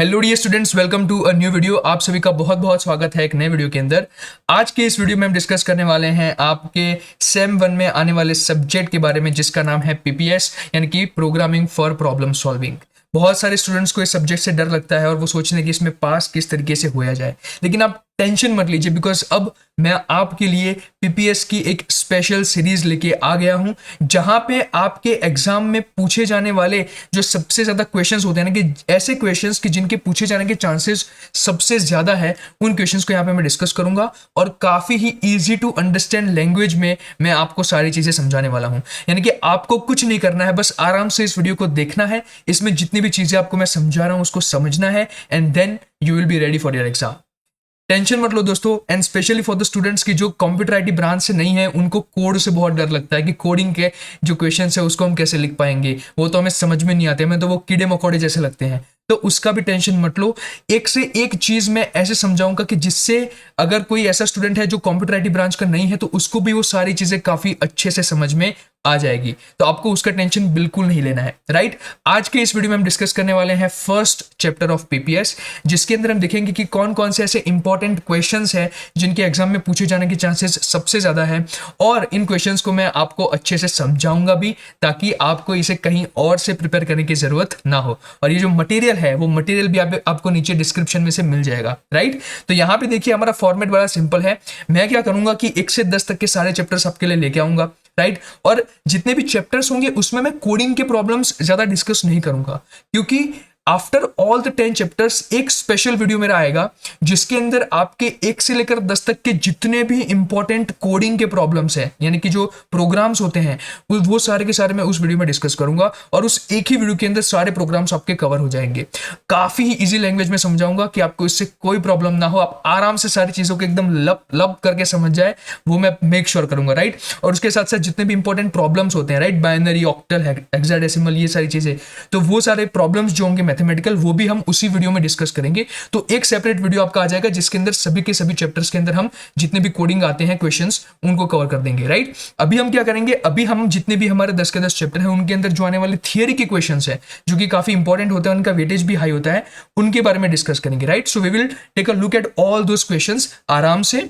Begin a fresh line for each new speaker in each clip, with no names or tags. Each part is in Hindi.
Hello dear students, welcome to a new video. आप सभी का बहुत बहुत स्वागत है एक नए वीडियो के अंदर। आज के इस वीडियो में हम डिस्कस करने वाले हैं आपके सेम 1 में आने वाले सब्जेक्ट के बारे में, जिसका नाम है पीपीएस, यानी कि प्रोग्रामिंग फॉर प्रॉब्लम सॉल्विंग। बहुत सारे स्टूडेंट्स को इस सब्जेक्ट से डर लगता है और वो सोचते हैं कि इसमें पास किस तरीके से होया जाए, लेकिन आप टेंशन मत लीजिए, बिकॉज अब मैं आपके लिए पीपीएस की एक स्पेशल सीरीज लेके आ गया हूं, जहां पे आपके एग्जाम में पूछे जाने वाले जो सबसे ज्यादा क्वेश्चंस होते हैं ना, कि ऐसे क्वेश्चंस कि जिनके पूछे जाने के चांसेस सबसे ज्यादा है, उन क्वेश्चंस को यहाँ पे मैं डिस्कस करूंगा और काफी ही इजी टू अंडरस्टैंड लैंग्वेज में मैं आपको सारी चीजें समझाने वाला हूं। यानी कि आपको कुछ नहीं करना है, बस आराम से इस वीडियो को देखना है। इसमें जितनी भी चीजें आपको मैं समझा रहा हूं उसको समझना है, and then you will be ready for your exam. Tension मत लो दोस्तों, and specially for the students की जो कंप्यूटर आईटी ब्रांच से नहीं है, उनको कोड से बहुत डर लगता है कि कोडिंग के जो क्वेश्चन है उसको हम कैसे लिख पाएंगे, वो तो हमें समझ में नहीं आते, हमें तो वो कीड़े मकोड़े जैसे लगते हैं। तो उसका भी टेंशन मत लो। एक से एक चीज मैं ऐसे समझाऊंगा कि जिससे अगर कोई ऐसा स्टूडेंट है जो कंप्यूटर आईटी ब्रांच का नहीं है, तो उसको भी वो सारी चीजें काफी अच्छे से समझ में आ जाएगी। तो आपको उसका टेंशन बिल्कुल नहीं लेना है, राइट। आज के इस वीडियो में हम डिस्कस करने वाले हैं फर्स्ट चैप्टर ऑफ पीपीएस, जिसके अंदर हम देखेंगे कि कौन कौन से ऐसे इंपॉर्टेंट क्वेश्चंस हैं जिनके एग्जाम में पूछे जाने के चांसेस सबसे ज्यादा है, और इन क्वेश्चंस को मैं आपको अच्छे से समझाऊंगा भी, ताकि आपको इसे कहीं और से प्रिपेयर करने की जरूरत ना हो। और ये जो मटेरियल है वो मटेरियल भी आपको नीचे डिस्क्रिप्शन में से मिल जाएगा, राइट। तो यहाँ पे देखिए हमारा फॉर्मेट बड़ा सिंपल है। मैं क्या करूंगा कि 1 से 10 तक के सारे चैप्टर्स आपके लिए लेके आऊंगा, राइट। और जितने भी चैप्टर्स होंगे उसमें मैं कोडिंग के प्रॉब्लम्स ज्यादा डिस्कस नहीं करूंगा, क्योंकि आफ्टर ऑल द 10 चैप्टर्स एक स्पेशल वीडियो मेरा आएगा, जिसके अंदर आपके 1 से लेकर 10 तक के जितने भी इंपॉर्टेंट कोडिंग के प्रॉब्लम्स हैं, यानी कि जो प्रोग्राम्स होते हैं, वो सारे के सारे मैं उस वीडियो में डिस्कस करूंगा, और उस एक ही वीडियो के अंदर सारे प्रोग्राम्स आपके कवर हो जाएंगे। काफी ही इजी लैंग्वेज में समझाऊंगा कि आपको इससे कोई प्रॉब्लम ना हो, आप आराम से सारी चीजों को एकदम लब लब करके समझ जाए, वो मैं मेक श्योर करूंगा, राइट। और उसके साथ साथ जितने भी इंपॉर्टेंट प्रॉब्लम्स होते हैं, राइट, बाइनरी, ऑक्टल, हेक्साडेसिमल, ये सारी चीजें, तो वो सारे प्रॉब्लम्स जो होंगे मैथमेटिकल, वो भी हम उसी वीडियो में डिस्कस करेंगे। तो एक सेपरेट वीडियो आपका आ जाएगा, जिसके अंदर सभी के सभी चैप्टर्स के अंदर हम जितने भी कोडिंग आते हैं क्वेश्चंस, उनको कवर कर देंगे, राइट। अभी हम क्या करेंगे, अभी हम जितने भी हमारे 10 के 10 चैप्टर हैं, उनके अंदर जो आने वाले थियरी के क्वेश्चंस है, जो कि काफी इंपॉर्टेंट होते हैं, उनका वेटेज भी हाई होता है, उनके बारे में डिस्कस करेंगे, right. So we will take a look at all those questions आराम से,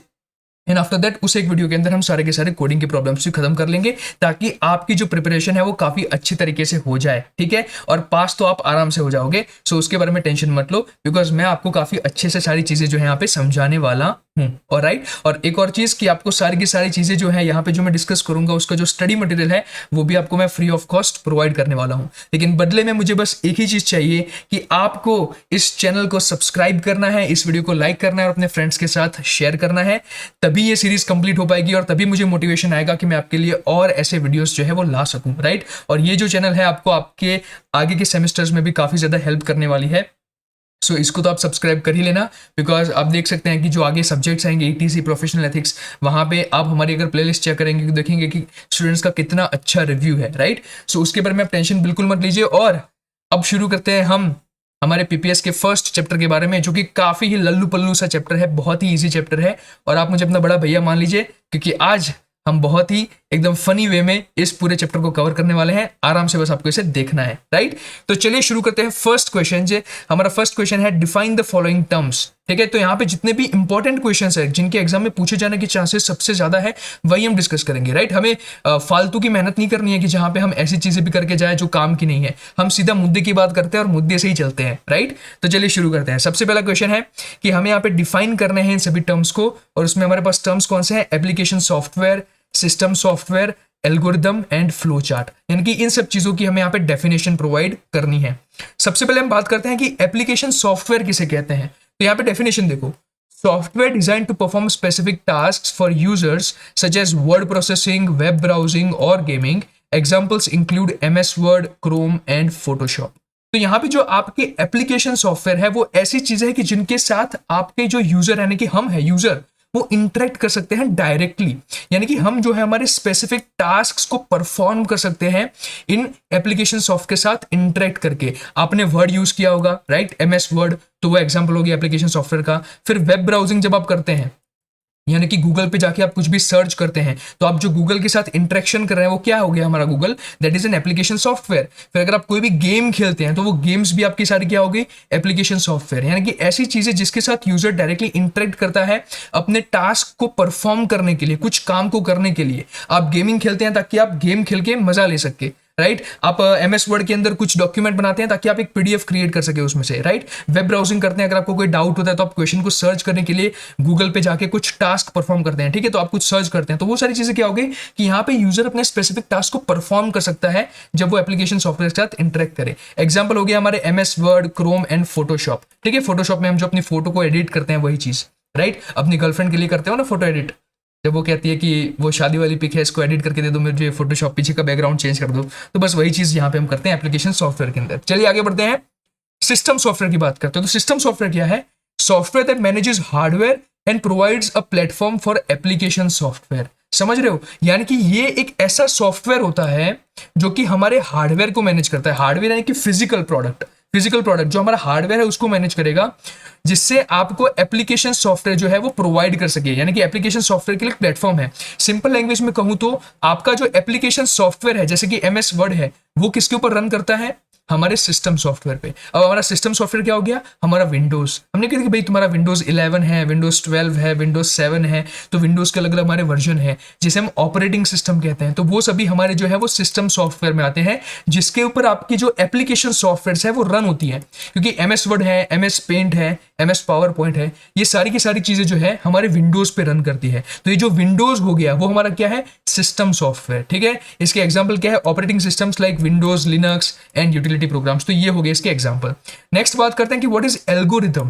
एंड आफ्टर दैट उस एक वीडियो के अंदर हम सारे के सारे कोडिंग के प्रॉब्लम्स भी खत्म कर लेंगे, ताकि आपकी जो प्रिपरेशन है वो काफी अच्छी तरीके से हो जाए, ठीक है। और पास तो आप आराम से हो जाओगे, सो उसके बारे में टेंशन मत लो, बिकॉज मैं आपको काफी अच्छे से सारी चीजें जो है यहाँ पे समझाने वाला हूँ, और राइट। और एक और चीज कि आपको सारी की सारी चीजें जो है यहाँ पे जो मैं डिस्कस करूंगा, उसका जो स्टडी मटेरियल है वो भी आपको मैं फ्री ऑफ कॉस्ट प्रोवाइड करने वाला हूँ। लेकिन बदले में मुझे बस एक ही चीज चाहिए कि आपको इस चैनल को सब्सक्राइब करना है, इस वीडियो को लाइक करना है और अपने फ्रेंड्स के साथ शेयर करना है। तभी ये सीरीज कंप्लीट हो पाएगी, और तभी मुझे मोटिवेशन आएगा कि मैं आपके लिए और ऐसे वीडियोस जो है वो ला सकूं, राइट। और ये जो चैनल है आपको आपके आगे के सेमेस्टर्स में भी काफी ज्यादा हेल्प करने वाली है। सो इसको तो आप सब्सक्राइब कर ही लेना, बिकॉज आप देख सकते हैं कि जो आगे सब्जेक्ट्स आएंगे, ईटीसी, प्रोफेशनल एथिक्स, वहां पे आप हमारी अगर प्लेलिस्ट चेक करेंगे तो देखेंगे कि स्टूडेंट्स का कितना अच्छा रिव्यू है, राइट। सो उसके बारे में आप टेंशन बिल्कुल मत लीजिए। और अब शुरू करते हैं हम हमारे पीपीएस के फर्स्ट चैप्टर के बारे में, जो कि काफी ही लल्लू पल्लू सा चैप्टर है, बहुत ही इजी चैप्टर है, और आप मुझे अपना बड़ा भैया मान लीजिए, क्योंकि आज हम बहुत ही एकदम फनी वे में इस पूरे चैप्टर को कवर करने वाले हैं। आराम से बस आपको इसे देखना है, राइट। तो चलिए शुरू करते हैं फर्स्ट क्वेश्चन से। हमारा फर्स्ट क्वेश्चन है डिफाइन द फॉलोइंग टर्म्स, ठीक है। तो यहाँ पे जितने भी इंपॉर्टेंट क्वेश्चंस है, जिनके एग्जाम में पूछे जाने के चांसेस सबसे ज्यादा है, वही हम डिस्कस करेंगे, राइट। हमें फालतू की मेहनत नहीं करनी है कि जहां पे हम ऐसी चीजें भी करके जाए जो काम की नहीं है। हम सीधा मुद्दे की बात करते हैं और मुद्दे से ही चलते हैं, राइट। तो चलिए शुरू करते हैं। सबसे पहला क्वेश्चन है कि हमें यहाँ पे डिफाइन करने हैं इन सभी टर्म्स को, और उसमें हमारे पास टर्म्स कौन से हैं, application software, system software, algorithm and flow chart, यानी कि इन सब चीजों की हमें यहाँ पे डेफिनेशन प्रोवाइड करनी है। सबसे पहले हम बात करते हैं कि एप्लीकेशन सॉफ्टवेयर किसे कहते हैं। तो यहाँ पे डेफिनेशन देखो, software design to perform specific tasks for users such as word processing, web browsing और gaming. Examples include MS word, Chrome and Photoshop. तो यहाँ पे जो आपके एप्लीकेशन सॉफ्टवेयर है, वो ऐसी चीजें हैं कि जिनके साथ आपके जो यूजर यानी कि हम है यूजर, वो इंटरेक्ट कर सकते हैं डायरेक्टली, यानी कि हम जो है हमारे स्पेसिफिक टास्क को परफॉर्म कर सकते हैं इन एप्लीकेशन सॉफ्ट के साथ इंटरेक्ट करके। आपने वर्ड यूज किया होगा, राइट, MS वर्ड, तो वो एग्जांपल होगी एप्लीकेशन सॉफ्टवेयर का। फिर वेब ब्राउजिंग जब आप करते हैं, यानी कि गूगल पे जाके आप कुछ भी सर्च करते हैं तो आप जो गूगल के साथ इंटरेक्शन कर रहे हैं वो क्या हो गया हमारा Google, that is an application software. फिर अगर आप कोई भी गेम खेलते हैं तो वो गेम्स भी आपकी सारी क्या होगी, एप्लीकेशन सॉफ्टवेयर। यानी कि ऐसी चीजें जिसके साथ यूजर डायरेक्टली इंटरेक्ट करता है अपने टास्क को परफॉर्म करने के लिए, कुछ काम को करने के लिए। आप गेमिंग खेलते हैं ताकि आप गेम खेल के मजा ले सके, राइट। आप MS वर्ड के अंदर कुछ डॉक्यूमेंट बनाते हैं ताकि आप एक PDF क्रिएट कर सके उसमें से, राइट। वेब ब्राउजिंग करते हैं, अगर आपको कोई डाउट होता है तो आप क्वेश्चन को सर्च करने के लिए गूगल पे जाके कुछ टास्क परफॉर्म करते हैं, ठीक है। तो आप कुछ सर्च करते हैं तो वो सारी चीजें क्या होगी कि यहाँ पे यूजर अपने स्पेसिफिक टास्क को परफॉर्म कर सकता है जब वो एप्लीकेशन सॉफ्टवेयर के साथ इंटरेक्ट करे। एग्जाम्पल हो गया हमारे MS word, Chrome and Photoshop, ठीक है। फोटोशॉप में हम जो अपनी फोटो को एडिट करते हैं वही चीज, राइट। अपनी गर्लफ्रेंड के लिए करते हो ना फोटो एडिट, जब वो कहती है कि वो शादी वाली पिक है, इसको एडिट करके दे दो, मुझे फोटोशॉप पीछे का बैकग्राउंड चेंज कर दो, तो बस वही चीज यहाँ पे हम करते हैं एप्लीकेशन सॉफ्टवेयर के अंदर। चलिए आगे बढ़ते हैं, सिस्टम सॉफ्टवेयर की बात करते हैं। तो सिस्टम सॉफ्टवेयर क्या है, software that manages hardware and provides a platform for application software. समझ रहे हो, यानी कि ये एक ऐसा सॉफ्टवेयर होता है जो कि हमारे हार्डवेयर को मैनेज करता है। हार्डवेयर यानी कि फिजिकल प्रोडक्ट, जो हमारा हार्डवेयर है उसको मैनेज करेगा, जिससे आपको एप्लीकेशन सॉफ्टवेयर जो है वो प्रोवाइड कर सके। यानी कि एप्लीकेशन सॉफ्टवेयर के लिए प्लेटफॉर्म है। सिंपल लैंग्वेज में कहूं तो आपका जो एप्लीकेशन सॉफ्टवेयर है, जैसे कि MS वर्ड है, वो किसके ऊपर रन करता है, हमारे सिस्टम सॉफ्टवेयर पे। अब हमारा सिस्टम सॉफ्टवेयर क्या हो गया, हमारा विंडोज। हमने कहा कि भाई तुम्हारा विंडोज 11 है, विंडोज 12 है, विंडोज 7 है, तो विंडोज के अलग अलग हमारे वर्जन है जिसे हम ऑपरेटिंग सिस्टम कहते हैं। तो वो सभी हमारे जो है वो सिस्टम सॉफ्टवेयर में आते हैं, जिसके ऊपर आपकी जो एप्लीकेशन सॉफ्टवेयर है वो रन होती है। क्योंकि MS वर्ड है, MS पेंट है, MS पावर पॉइंट है, ये सारी की सारी चीजें जो है हमारे विंडोज पे रन करती है। तो ये जो विंडोज हो गया वो हमारा क्या है, सिस्टम सॉफ्टवेयर, ठीक है। इसके एग्जांपल क्या है, operating systems like Windows, Linux and utility programmes. तो ये हो गए इसके एग्जांपल। नेक्स्ट बात करते हैं कि व्हाट इज एल्गोरिथम।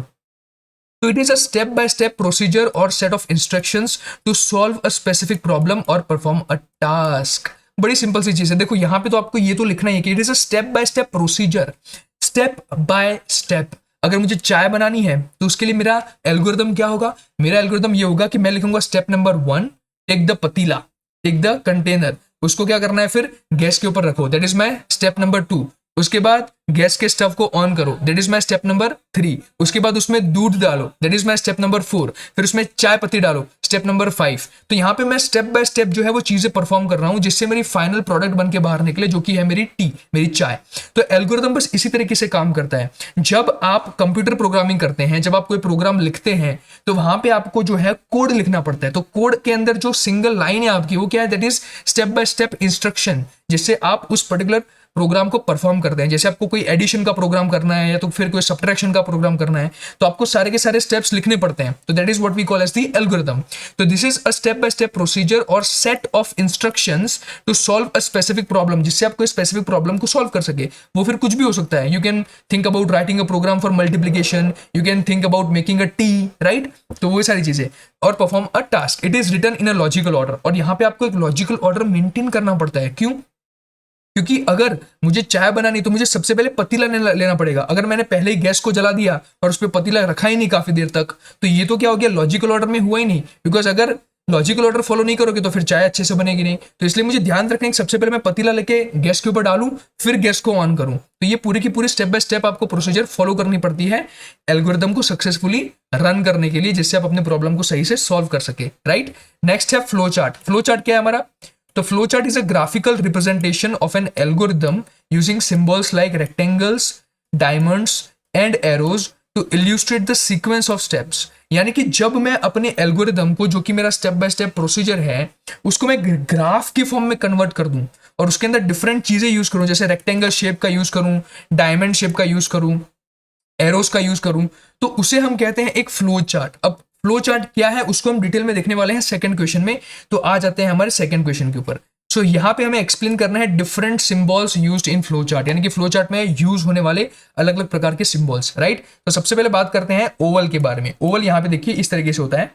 तो it is a step by step procedure और set of instructions to solve a specific problem और परफॉर्म अ टास्क। बड़ी सिंपल सी चीज है। देखो यहाँ पे तो आपको ये तो लिखना ही है कि it is a step by step procedure, step by step. अगर मुझे चाय बनानी है तो उसके लिए मेरा एल्गोरिथम क्या होगा, मेरा एल्गोरिथम ये होगा कि मैं लिखूंगा स्टेप नंबर 1, टेक द पतीला, टेक द कंटेनर, उसको क्या करना है फिर गैस के ऊपर रखो, that is my step number 2। उसके बाद गैस के स्टव को ऑन करो, that is my step number 3। उसके बाद उसमें दूध डालो, that is my step number 4। फिर उसमें चाय पत्ती डालो, स्टेप नंबर 5। तो यहाँ पे मैं स्टेप बाय स्टेप जो है वो चीजें परफॉर्म कर रहा हूं जिससे मेरी फाइनल प्रोडक्ट बन के बाहर निकले, जो कि है मेरी टी, मेरी चाय। तो एल्गोरिथम बस इसी तरीके से काम करता है। जब आप कंप्यूटर प्रोग्रामिंग करते हैं, जब आप कोई प्रोग्राम लिखते हैं तो वहां पे आपको जो है कोड लिखना पड़ता है। तो कोड के अंदर जो सिंगल लाइन है आपकी वो क्या है, that is step by step instruction, जिससे आप उस पर्टिकुलर प्रोग्राम को परफॉर्म करते हैं। जैसे आपको कोई एडिशन का प्रोग्राम करना है या तो फिर कोई सब्ट्रैक्शन का प्रोग्राम करना है तो आपको सारे के सारे स्टेप्स लिखने पड़ते हैं। तो that is what we call as the algorithm. तो this is a step by step procedure और set of instructions to solve a specific problem, जिससे आप कोई स्पेसिफिक प्रॉब्लम को सॉल्व कर सके। वो फिर कुछ भी हो सकता है। You can think about writing a program for multiplication, you can think about making a tea, right. तो वो सारी चीजें, और perform a task. It is written in a logical order, और यहाँ पे आपको एक लॉजिकल ऑर्डर मेंटेन करना पड़ता है। क्यों? क्योंकि अगर मुझे चाय बनानी तो मुझे सबसे पहले पतीला लेना पड़ेगा। अगर मैंने पहले ही गैस को जला दिया और उस पर पतीला रखा ही नहीं काफी देर तक, तो ये तो क्या हो गया, लॉजिकल ऑर्डर में हुआ ही नहीं। बिकॉज अगर लॉजिकल ऑर्डर फॉलो नहीं करोगे तो फिर चाय अच्छे से बनेगी नहीं। तो इसलिए मुझे ध्यान रखना है कि सबसे पहले मैं पतीला लेके गैस के ऊपर डालूं, फिर गैस को ऑन करूं। तो ये पूरी की पूरी स्टेप बाय स्टेप आपको प्रोसीजर फॉलो करनी पड़ती है एल्गोरिथम को सक्सेसफुली रन करने के लिए, जिससे आप अपने प्रॉब्लम को सही से सॉल्व कर सके, राइट। नेक्स्ट है फ्लो चार्ट। फ्लो चार्ट क्या है हमारा? तो flow chart is a graphical representation of an algorithm using symbols like rectangles, diamonds and arrows to illustrate the sequence of steps. यानी कि जब मैं अपने एल्गोरिथम को, जो कि मेरा स्टेप बाय स्टेप प्रोसीजर है, उसको मैं ग्राफ की फॉर्म में कन्वर्ट कर दूं और उसके अंदर डिफरेंट चीजें यूज करूं, जैसे रेक्टेंगल शेप का यूज करूं, डायमंड शेप का यूज करूं, एरोस का यूज करूं, तो उसे हम कहते हैं एक फ्लो चार्ट। अब फ्लो चार्ट क्या है उसको हम डिटेल में देखने वाले हैं सेकंड क्वेश्चन में। तो आ जाते हैं हमारे सेकंड क्वेश्चन के ऊपर। सो यहाँ पे हमें एक्सप्लेन करना है different symbols used in flow chart, यानी कि फ्लो चार्ट में यूज होने वाले अलग अलग प्रकार के सिंबल्स, राइट। तो सबसे पहले बात करते हैं ओवल के बारे में। ओवल यहाँ पे देखिए इस तरीके से होता है।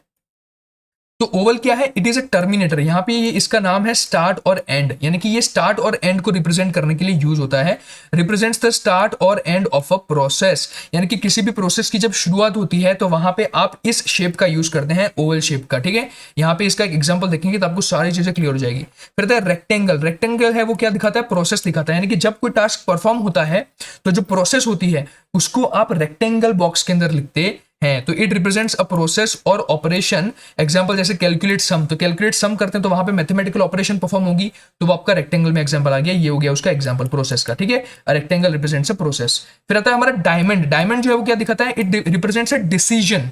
तो ओवल क्या है? It is a terminator. यहाँ पे ये इसका नाम है स्टार्ट और एंड, यानी कि ये स्टार्ट और एंड को रिप्रेजेंट करने के लिए यूज होता है। रिप्रेजेंट्स द स्टार्ट और एंड ऑफ अ प्रोसेस, यानी कि किसी भी प्रोसेस की जब शुरुआत होती है तो वहां पे आप इस शेप का यूज करते हैं, ओवल शेप का, ठीक है। यहाँ पे इसका एक एग्जांपल देखेंगे तो आपको सारी चीजें क्लियर हो जाएगी। फिर रेक्टेंगल। रेक्टेंगल है वो क्या दिखाता है? प्रोसेस दिखाता है, यानी कि जब कोई टास्क परफॉर्म होता है तो जो प्रोसेस होती है उसको आप रेक्टेंगल बॉक्स के अंदर लिखते हैं। तो इट रिप्रेजेंट्स अ प्रोसेस और ऑपरेशन। एग्जांपल जैसे कैलकुलेट सम, तो कैलकुलेट सम करते हैं तो वहां पे मैथमेटिकल ऑपरेशन परफॉर्म होगी, तो वो आपका रेक्टेंगल में एग्जांपल आ गया, ये हो गया उसका एग्जांपल प्रोसेस का, ठीक है। Rectangle represents a process. फिर आता है हमारा डायमंड। डायमंड जो है वो क्या दिखाता है, it represents a decision.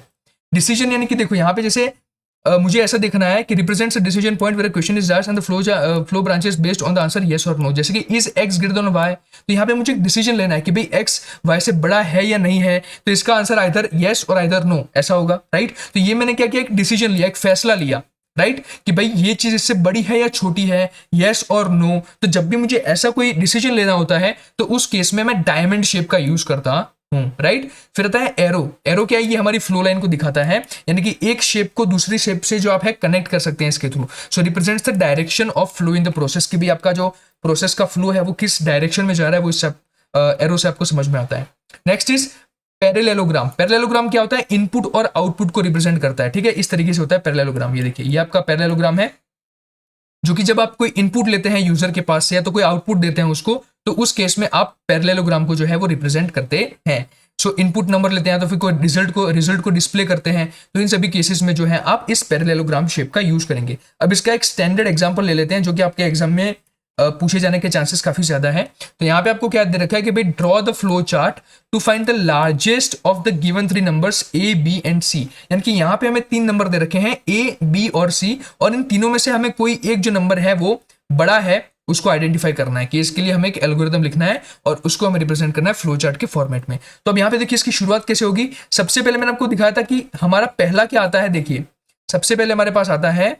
Decision यानी कि देखो यहाँ पे जैसे मुझे ऐसा देखना है कि represents a decision point where question is asked and the flow branches based on the answer yes और नो। जैसे कि is X greater than Y, तो यहाँ पे मुझे एक डिसीजन लेना है कि भाई एक्स वाई से बड़ा है या नहीं है, तो इसका आंसर आइदर यस और आइदर नो ऐसा होगा, राइट। तो ये मैंने क्या किया, एक डिसीजन लिया, एक फैसला लिया, राइट, कि भाई ये चीज इससे बड़ी है या छोटी है, यस और नो। तो जब भी मुझे ऐसा कोई डिसीजन लेना होता है तो उस केस में मैं डायमंड शेप का यूज करता हूं, राइट। फिर आता है एरो। एरो क्या है, ये हमारी फ्लो लाइन को दिखाता है, यानी कि एक शेप को दूसरी शेप से जो आप है कनेक्ट कर सकते हैं इसके through. So represents the direction of flow in the process, कि भी आपका जो प्रोसेस का फ्लो है वो किस डायरेक्शन में जा रहा है, वो इससे एरो से आपको समझ में आता है। Next is parallelogram. पैरेललोग्राम क्या होता है, इनपुट और आउटपुट को रिप्रेजेंट करता है, ठीक है। इस तरीके से होता है पैरेललोग्राम। ये देखिए, ये आपका पैरेललोग्राम है, जो कि जब आप कोई इनपुट लेते हैं यूजर के पास से या तो कोई आउटपुट देते हैं उसको, तो उस केस में आप पैरेललोग्राम को जो है वो रिप्रेजेंट करते हैं। सो इनपुट नंबर लेते हैं तो फिर कोई रिजल्ट को डिस्प्ले करते हैं, तो इन सभी केसेस में जो है आप इस पैरेललोग्राम शेप का यूज करेंगे। अब इसका एक स्टैंडर्ड एग्जांपल ले लेते हैं जो कि आपके एग्जाम में पूछे जाने के चांसेस काफी ज्यादा है। तो यहाँ पे आपको क्या दे रखा है कि भाई draw the flow chart to find the largest of the given 3 numbers A B and सी। यानी कि यहाँ पे हमें 3 नंबर दे रखे हैं ए बी और सी, और इन तीनों में से हमें कोई एक जो नंबर है वो बड़ा है उसको आइडेंटिफाई करना है, कि इसके लिए हमें एक एल्गोरिथम लिखना है और उसको हमें रिप्रेजेंट करना है फ्लो चार्ट के फॉर्मेट में। तो अब यहाँ पे देखिए इसकी शुरुआत कैसे होगी। सबसे पहले मैंने आपको दिखाया था कि हमारा पहला क्या आता है, देखिए सबसे पहले हमारे पास आता है,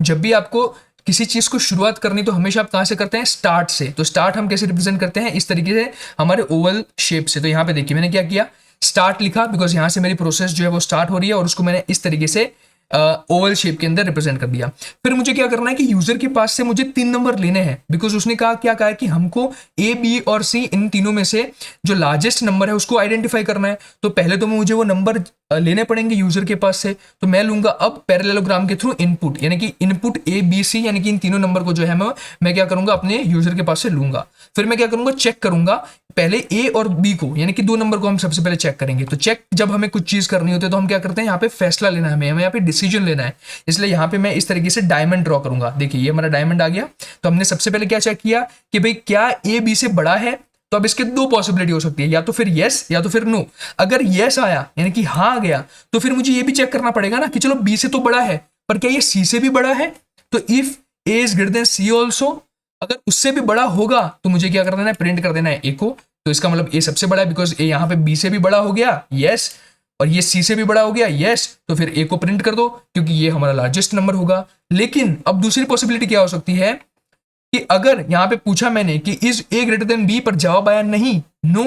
जब भी आपको किसी चीज को शुरुआत करनी तो हमेशा आप कहां से करते हैं, स्टार्ट से। तो स्टार्ट हम कैसे रिप्रेजेंट करते हैं, इस तरीके से हमारे ओवल शेप से। तो यहाँ पे देखिए मैंने क्या किया, स्टार्ट लिखा, बिकॉज यहां से मेरी प्रोसेस जो है वो स्टार्ट हो रही है, और उसको मैंने इस तरीके से ओवल शेप के अंदर रिप्रेजेंट कर दिया। फिर मुझे क्या करना है कि यूजर के पास से मुझे 3 नंबर लेने हैं, बिकॉज उसने क्या कहा है कि हमको ए बी और सी इन तीनों में से जो लार्जेस्ट नंबर है उसको आइडेंटिफाई करना है। तो पहले तो मुझे वो नंबर लेने पड़ेंगे यूजर के पास से। तो मैं लूंगा अब पैरेललोग्राम के थ्रू इनपुट, यानी कि इनपुट ए बी सी, यानी कि इन तीनों नंबर को जो है मैं क्या करूंगा, अपने यूजर के पास से लूंगा। फिर मैं क्या करूंगा, चेक करूंगा पहले ए और बी को, यानी कि 2 नंबर को हम सबसे पहले चेक करेंगे। तो चेक जब हमें कुछ चीज करनी होती है तो हम क्या करते हैं, यहाँ पे फैसला लेना है, हमें यहाँ पे डिसीजन लेना है। इसलिए यहाँ पे मैं इस तरीके से डायमंड ड्रॉ करूंगा। देखिए ये हमारा डायमंड आ गया। तो हमने सबसे पहले क्या चेक किया कि भाई क्या ए बी से बड़ा है। तो अब इसके 2 पॉसिबिलिटी हो सकती है, या तो फिर यस या तो फिर नो। अगर यस आया यानी कि हाँ आ गया, तो फिर मुझे ये भी चेक करना पड़ेगा ना कि चलो बी से तो बड़ा है, पर क्या ये सी से भी बड़ा है। तो if A is greater than C also, अगर उससे भी बड़ा होगा तो मुझे क्या कर देना है, प्रिंट कर देना है ए को। तो इसका मतलब ए सबसे बड़ा है, बिकॉज ए यहाँ पे बी से भी बड़ा हो गया, यस, और ये सी से भी बड़ा हो गया, यस। तो फिर ए को प्रिंट कर दो, क्योंकि ये हमारा लार्जेस्ट नंबर होगा। लेकिन अब दूसरी पॉसिबिलिटी क्या हो सकती है कि अगर यहाँ पे पूछा मैंने कि is A greater than B, पर जवाब आया नहीं, नो,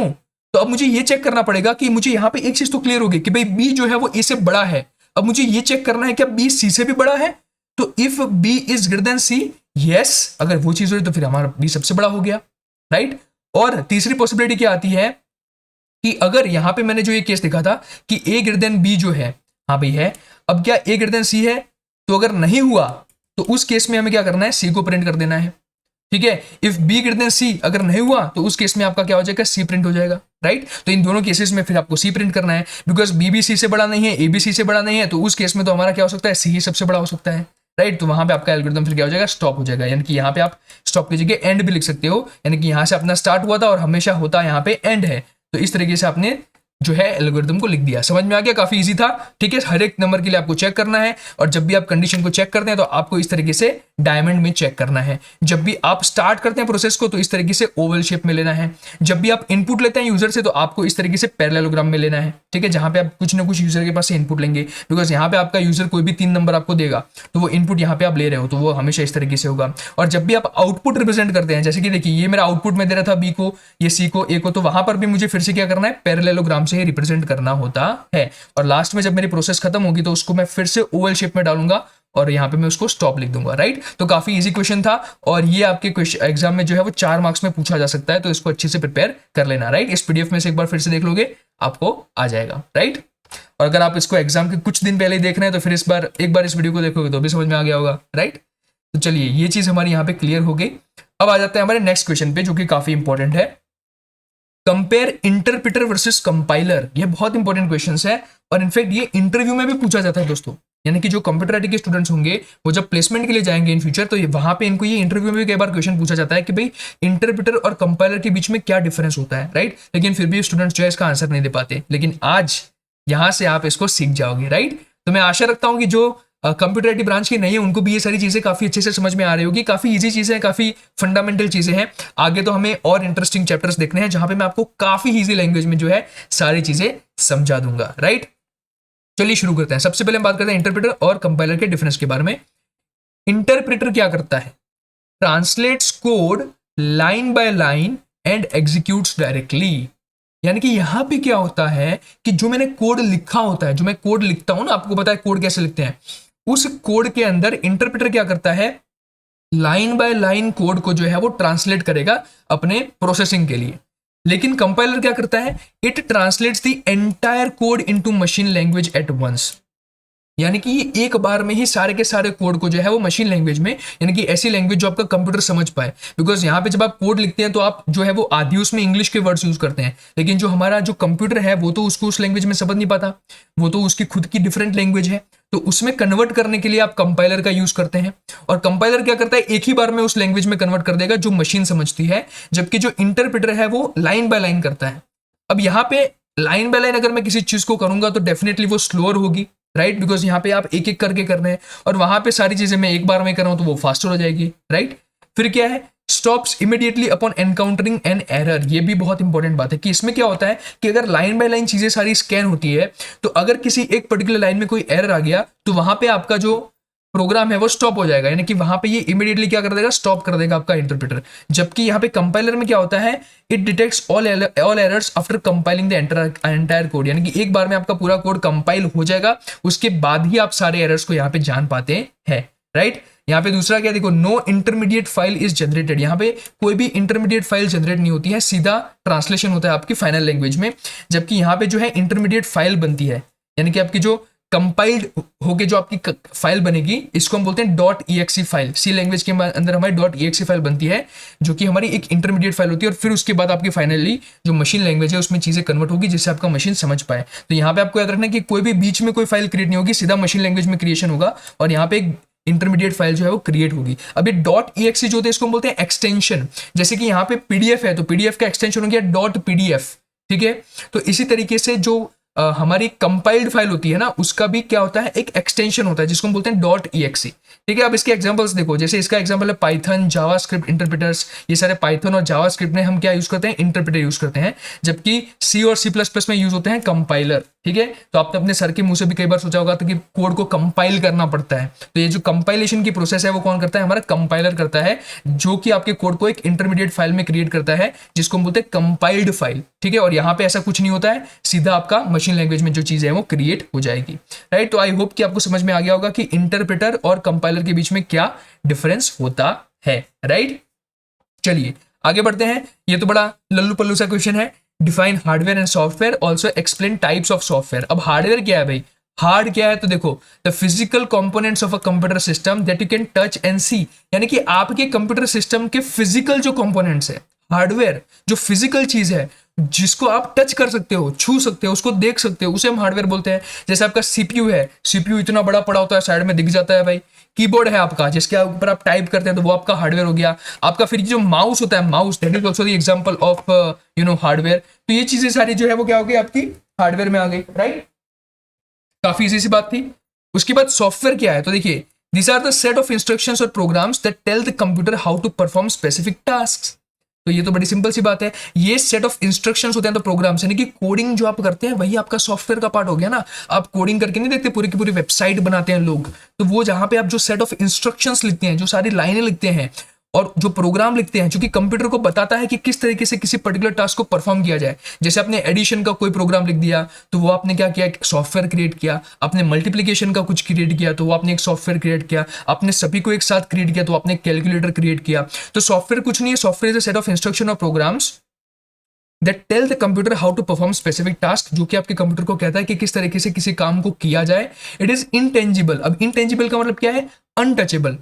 तो अब मुझे ये चेक करना पड़ेगा कि मुझे यहाँ पे एक चीज तो क्लियर होगी कि भाई बी जो है वो ए से बड़ा है। अब मुझे ये चेक करना है क्या बी सी से भी बड़ा है। तो if B is greater than C, yes, अगर वो चीज हो तो फिर हमारा बी सबसे बड़ा हो गया, राइट। और तीसरी पॉसिबिलिटी क्या आती है कि अगर यहाँ पे मैंने जो ये केस देखा था कि ए ग्रेटर देन बी जो है, हाँ भाई है, अब क्या ए ग्रेटर देन सी है। तो अगर नहीं हुआ तो उस केस में हमें क्या करना है, सी को प्रिंट कर देना है, ठीक है। इफ बी ग्रेटर देन सी अगर नहीं हुआ तो उस केस में आपका क्या हो जाएगा, सी प्रिंट हो जाएगा, राइट। तो इन दोनों केसेस में फिर आपको सी प्रिंट करना है, बिकॉज बी भी सी से बड़ा नहीं है, ए बी सी से बड़ा नहीं है। तो उस केस में तो हमारा क्या हो सकता है, सी ही सबसे बड़ा हो सकता है, राइट। तो वहां पे आपका एल्गोरिथम फिर क्या हो जाएगा, स्टॉप हो जाएगा। यानी कि यहाँ पे आप स्टॉप की जगह एंड भी लिख सकते हो, यानी कि यहाँ से अपना स्टार्ट हुआ था और हमेशा होता यहाँ पे एंड है। तो इस तरीके से आपने जो है एल्गोरिथम को लिख दिया। समझ में आ गया, काफी इजी था, ठीक है। हर एक नंबर के लिए आपको चेक करना है, और जब भी आप कंडीशन को चेक करते हैं तो आपको इस तरीके से डायमंड में चेक करना है। जब भी आप स्टार्ट करते हैं प्रोसेस को तो इस तरीके से ओवल शेप में लेना है। जब भी आप इनपुट लेते हैं यूजर से तो आपको इस तरीके से पैरेललोग्राम में लेना है, ठीक है, जहां पे आप कुछ ना कुछ यूजर के पास से इनपुट लेंगे, बिकॉज यहाँ पे आपका यूजर कोई भी 3 नंबर आपको देगा तो वो इनपुट यहाँ पे आप ले रहे हो, तो वो हमेशा इस तरीके से होगा। और जब भी आप आउटपुट रिप्रेजेंट करते हैं, जैसे कि देखिए ये मेरा आउटपुट में दे रहा था बी को, ये सी को, ए को, तो वहां पर भी मुझे फिर से क्या करना है, पैरेललोग्राम से ही रिप्रेजेंट करना होता है। और लास्ट में जब मेरी प्रोसेस खत्म होगी तो उसको मैं फिर से ओवल शेप में डालूंगा और यहाँ पे मैं उसको स्टॉप लिख दूंगा, राइट। तो काफी इजी क्वेश्चन था, और ये आपके क्वेश्चन एग्जाम में जो है वो 4 मार्क्स में पूछा जा सकता है, तो इसको अच्छे से प्रिपेयर कर लेना, राइट। इस पीडीएफ में से एक बार फिर से देख लोगे आपको आ जाएगा, राइट। और अगर आप इसको एग्जाम के कुछ दिन पहले ही देख रहे हैं तो फिर एक बार इस वीडियो को देखोगे तो भी समझ में आ गया होगा, राइट। तो चलिए ये चीज हमारी यहाँ पे क्लियर हो गई। अब आ जाते हैं हमारे नेक्स्ट क्वेश्चन पे, जो कि काफी इंपॉर्टेंट है। कंपेयर इंटरप्रेटर वर्सेस कंपाइलर, ये बहुत इंपॉर्टेंट क्वेश्चन है और इनफैक्ट ये इंटरव्यू में भी पूछा जाता है दोस्तों। यानी कि जो कंप्यूटर आईटी के स्टूडेंट्स होंगे वो जब प्लेसमेंट के लिए जाएंगे इन फ्यूचर, तो वहां पे इनको ये इंटरव्यू में भी कई बार क्वेश्चन पूछा जाता है कि भाई इंटरप्रेटर और कंपाइलर के बीच में क्या डिफरेंस होता है, राइट। लेकिन फिर भी स्टूडेंट्स जो है इसका आंसर नहीं दे पाते, लेकिन आज यहां से आप इसको सीख जाओगे, राइट। तो मैं आशा रखता हूं कि जो कंप्यूटर आईटी ब्रांच की नहीं है उनको भी ये सारी चीजें काफी अच्छे से समझ में आ रही होगी। काफी इजी चीजें हैं, काफी फंडामेंटल चीजें हैं। आगे तो हमें और इंटरेस्टिंग चैप्टर्स देखने हैं जहां पे मैं आपको काफी इजी लैंग्वेज में जो है सारी चीजें समझा दूंगा, राइट। चलिए शुरू करते हैं। सबसे पहले हम बात करते हैं इंटरप्रेटर और कंपाइलर के डिफरेंस के बारे में। इंटरप्रेटर क्या करता है? Translates code line by line and executes directly. यानी कि यहां पे क्या होता है कि जो मैंने कोड लिखा होता है, जो मैं कोड लिखता हूं ना, आपको पता है कोड कैसे लिखते हैं, उस कोड के अंदर इंटरप्रेटर क्या करता है, लाइन बाय लाइन कोड को जो है वो ट्रांसलेट करेगा अपने प्रोसेसिंग के लिए। लेकिन कंपाइलर क्या करता है, it translates the entire code into machine language at once. यानी कि ये एक बार में ही सारे के सारे कोड को जो है वो मशीन लैंग्वेज में, यानी कि ऐसी लैंग्वेज जो आपका कंप्यूटर समझ पाए। बिकॉज यहाँ पे जब आप कोड लिखते हैं तो आप जो है वो आधी उसमें इंग्लिश के वर्ड्स यूज करते हैं, लेकिन जो हमारा जो कंप्यूटर है वो तो उसको उस लैंग्वेज में समझ नहीं पाता, वो तो उसकी खुद की डिफरेंट लैंग्वेज है। तो उसमें कन्वर्ट करने के लिए आप कंपाइलर का यूज करते हैं, और कंपाइलर क्या करता है, एक ही बार में उस लैंग्वेज में कन्वर्ट कर देगा जो मशीन समझती है, जबकि जो इंटरप्रेटर है वो लाइन बाय लाइन करता है। अब यहाँ पे लाइन बाय लाइन अगर मैं किसी चीज को करूंगा तो डेफिनेटली वो स्लोअर होगी, राइट। बिकॉज यहाँ पे आप एक एक करके कर रहे हैं, और वहां पे सारी चीजें मैं एक बार में कर रहा हूं तो वो फास्टर हो जाएगी, राइट। फिर क्या है, stops immediately upon encountering an error. ये भी बहुत इंपॉर्टेंट बात है कि इसमें क्या होता है कि अगर लाइन बाय लाइन चीजें सारी स्कैन होती है, तो अगर किसी एक पर्टिकुलर लाइन में कोई एरर आ गया तो वहां पे आपका जो प्रोग्राम है वो स्टॉप हो जाएगा। यानी कि वहां पे ये इमीडिएटली क्या कर देगा, स्टॉप कर देगा आपका इंटरप्रेटर। जबकि यहाँ पे कंपाइलर में क्या होता है, it detects all errors after compiling the entire code. यानी कि एक बार में आपका पूरा कोड कंपाइल हो जाएगा, उसके बाद ही आप सारे एरर्स को यहाँ पे जान पाते हैं, राइट। यहाँ पे दूसरा क्या देखो, no intermediate file is generated. यहाँ पे कोई भी इंटरमीडिएट फाइल जनरेट नहीं होती है, सीधा ट्रांसलेशन होता है आपकी फाइनल लैंग्वेज में। जबकि यहाँ पे जो है इंटरमीडिएट फाइल बनती है, यानी कि आपकी जो कंपाइल्ड होके जो आपकी फाइल बनेगी, इसको हम बोलते हैं डॉट .exe फाइल। सी लैंग्वेज के अंदर हमारी डॉट .exe फाइल बनती है, जो कि हमारी एक इंटरमीडिएट फाइल होती है, और फिर उसके बाद आपकी फाइनली जो मशीन लैंग्वेज है उसमें चीजें कन्वर्ट होगी जिससे आपका मशीन समझ पाए। तो यहाँ पे आपको याद रखना है कि कोई भी बीच में कोई फाइल क्रिएट नहीं होगी, सीधा मशीन लैंग्वेज में क्रिएशन होगा, और यहाँ पे एक इंटरमीडिएट फाइल जो है वो क्रिएट होगी। अभी डॉट .exe जो होते हैं इसको हम बोलते हैं एक्सटेंशन। जैसे कि यहाँ पे पीडीएफ है तो पीडीएफ का एक्सटेंशन हो गया डॉट .pdf, ठीक है। तो इसी तरीके से जो हमारी कंपाइल्ड फाइल होती है ना, उसका भी क्या होता है, एक एक्सटेंशन होता है जिसको हम बोलते हैं डॉट .exe, ठीक है। अब इसके एग्जांपल्स देखो, जैसे इसका एग्जांपल है पाइथन, जावास्क्रिप्ट इंटरप्रेटर्स। ये सारे पाइथन और जावास्क्रिप्ट में हम क्या यूज करते हैं, इंटरप्रेटर यूज करते हैं, जबकि सी और सी प्लस प्लस में यूज होते हैं कंपाइलर, ठीक है। तो आपने अपने सर के मुंह से भी कई बार सोचा होगा कि कोड को कंपाइल करना पड़ता है, तो ये जो कंपाइलेशन की प्रोसेस है वो कौन करता है, हमारा कंपाइलर करता है, जो कि आपके कोड को एक इंटरमीडिएट फाइल में क्रिएट करता है जिसको हम बोलते हैं कंपाइल्ड फाइल, ठीक है। और यहाँ पे ऐसा कुछ नहीं होता है, सीधा आपका मशीन लैंग्वेज में जो चीज है वो क्रिएट हो जाएगी, राइट। तो आई होप कि आपको समझ में आ गया होगा कि इंटरप्रेटर और कंपाइलर के बीच में क्या डिफरेंस होता है, राइट। चलिए आगे बढ़ते हैं। ये तो बड़ा लल्लू पल्लू सा क्वेश्चन है। Define hardware and software, also explain types of software. अब हार्डवेयर क्या है भाई, हार्ड क्या है, तो देखो the physical components of a computer system that you can touch and सी। यानी कि आपके कंप्यूटर सिस्टम के फिजिकल जो कंपोनेंट्स है, हार्डवेयर जो फिजिकल चीज है जिसको आप टच कर सकते हो, छू सकते हो, उसको देख सकते हो, उसे हम हार्डवेयर बोलते हैं। जैसे आपका सीपीयू है, सीपीयू इतना बड़ा पड़ा होता है, साइड में दिख जाता है भाई। कीबोर्ड है आपका, जिसके ऊपर आप टाइप करते हैं, तो वो आपका हार्डवेयर हो गया। आपका फिर जो माउस होता है, mouse that is also the example of hardware. तो ये चीजें सारी जो है वो क्या हो गई, आपकी हार्डवेयर में आ गई, राइट। काफी इजी सी बात थी। उसके बाद सॉफ्टवेयर क्या है, तो देखिए these are the set of instructions और programs that tell the computer how to perform specific tasks। तो ये तो बड़ी सिंपल सी बात है, ये सेट ऑफ इंस्ट्रक्शंस होते हैं, तो प्रोग्राम्स, यानी कि कोडिंग जो आप करते हैं वही आपका सॉफ्टवेयर का पार्ट हो गया ना। आप कोडिंग करके नहीं देखते, पूरी की पूरी वेबसाइट बनाते हैं लोग, तो वो जहां पे आप जो सेट ऑफ इंस्ट्रक्शंस लिखते हैं, जो सारी लाइनें लिखते हैं और जो प्रोग्राम लिखते हैं, जो कि कंप्यूटर को बताता है कि किस तरीके से किसी पर्टिकुलर टास्क को परफॉर्म किया जाए। जैसे आपने एडिशन का कोई प्रोग्राम लिख दिया तो वो आपने क्या किया, एक सॉफ्टवेयर क्रिएट किया। आपने मल्टीप्लिकेशन का कुछ क्रिएट किया तो वो आपने एक सॉफ्टवेयर क्रिएट किया। आपने सभी को एक साथ क्रिएट किया तो आपने कैलकुलेटर क्रिएट किया। तो सॉफ्टवेयर कुछ नहीं है, software is a set of instruction और programs that tell the computer how to perform specific task, जो कि आपके कंप्यूटर को कहता है कि किस तरीके से किसी काम को किया जाए। It is intangible. अब इंटेंजिबल का मतलब क्या है, अनटचेबल।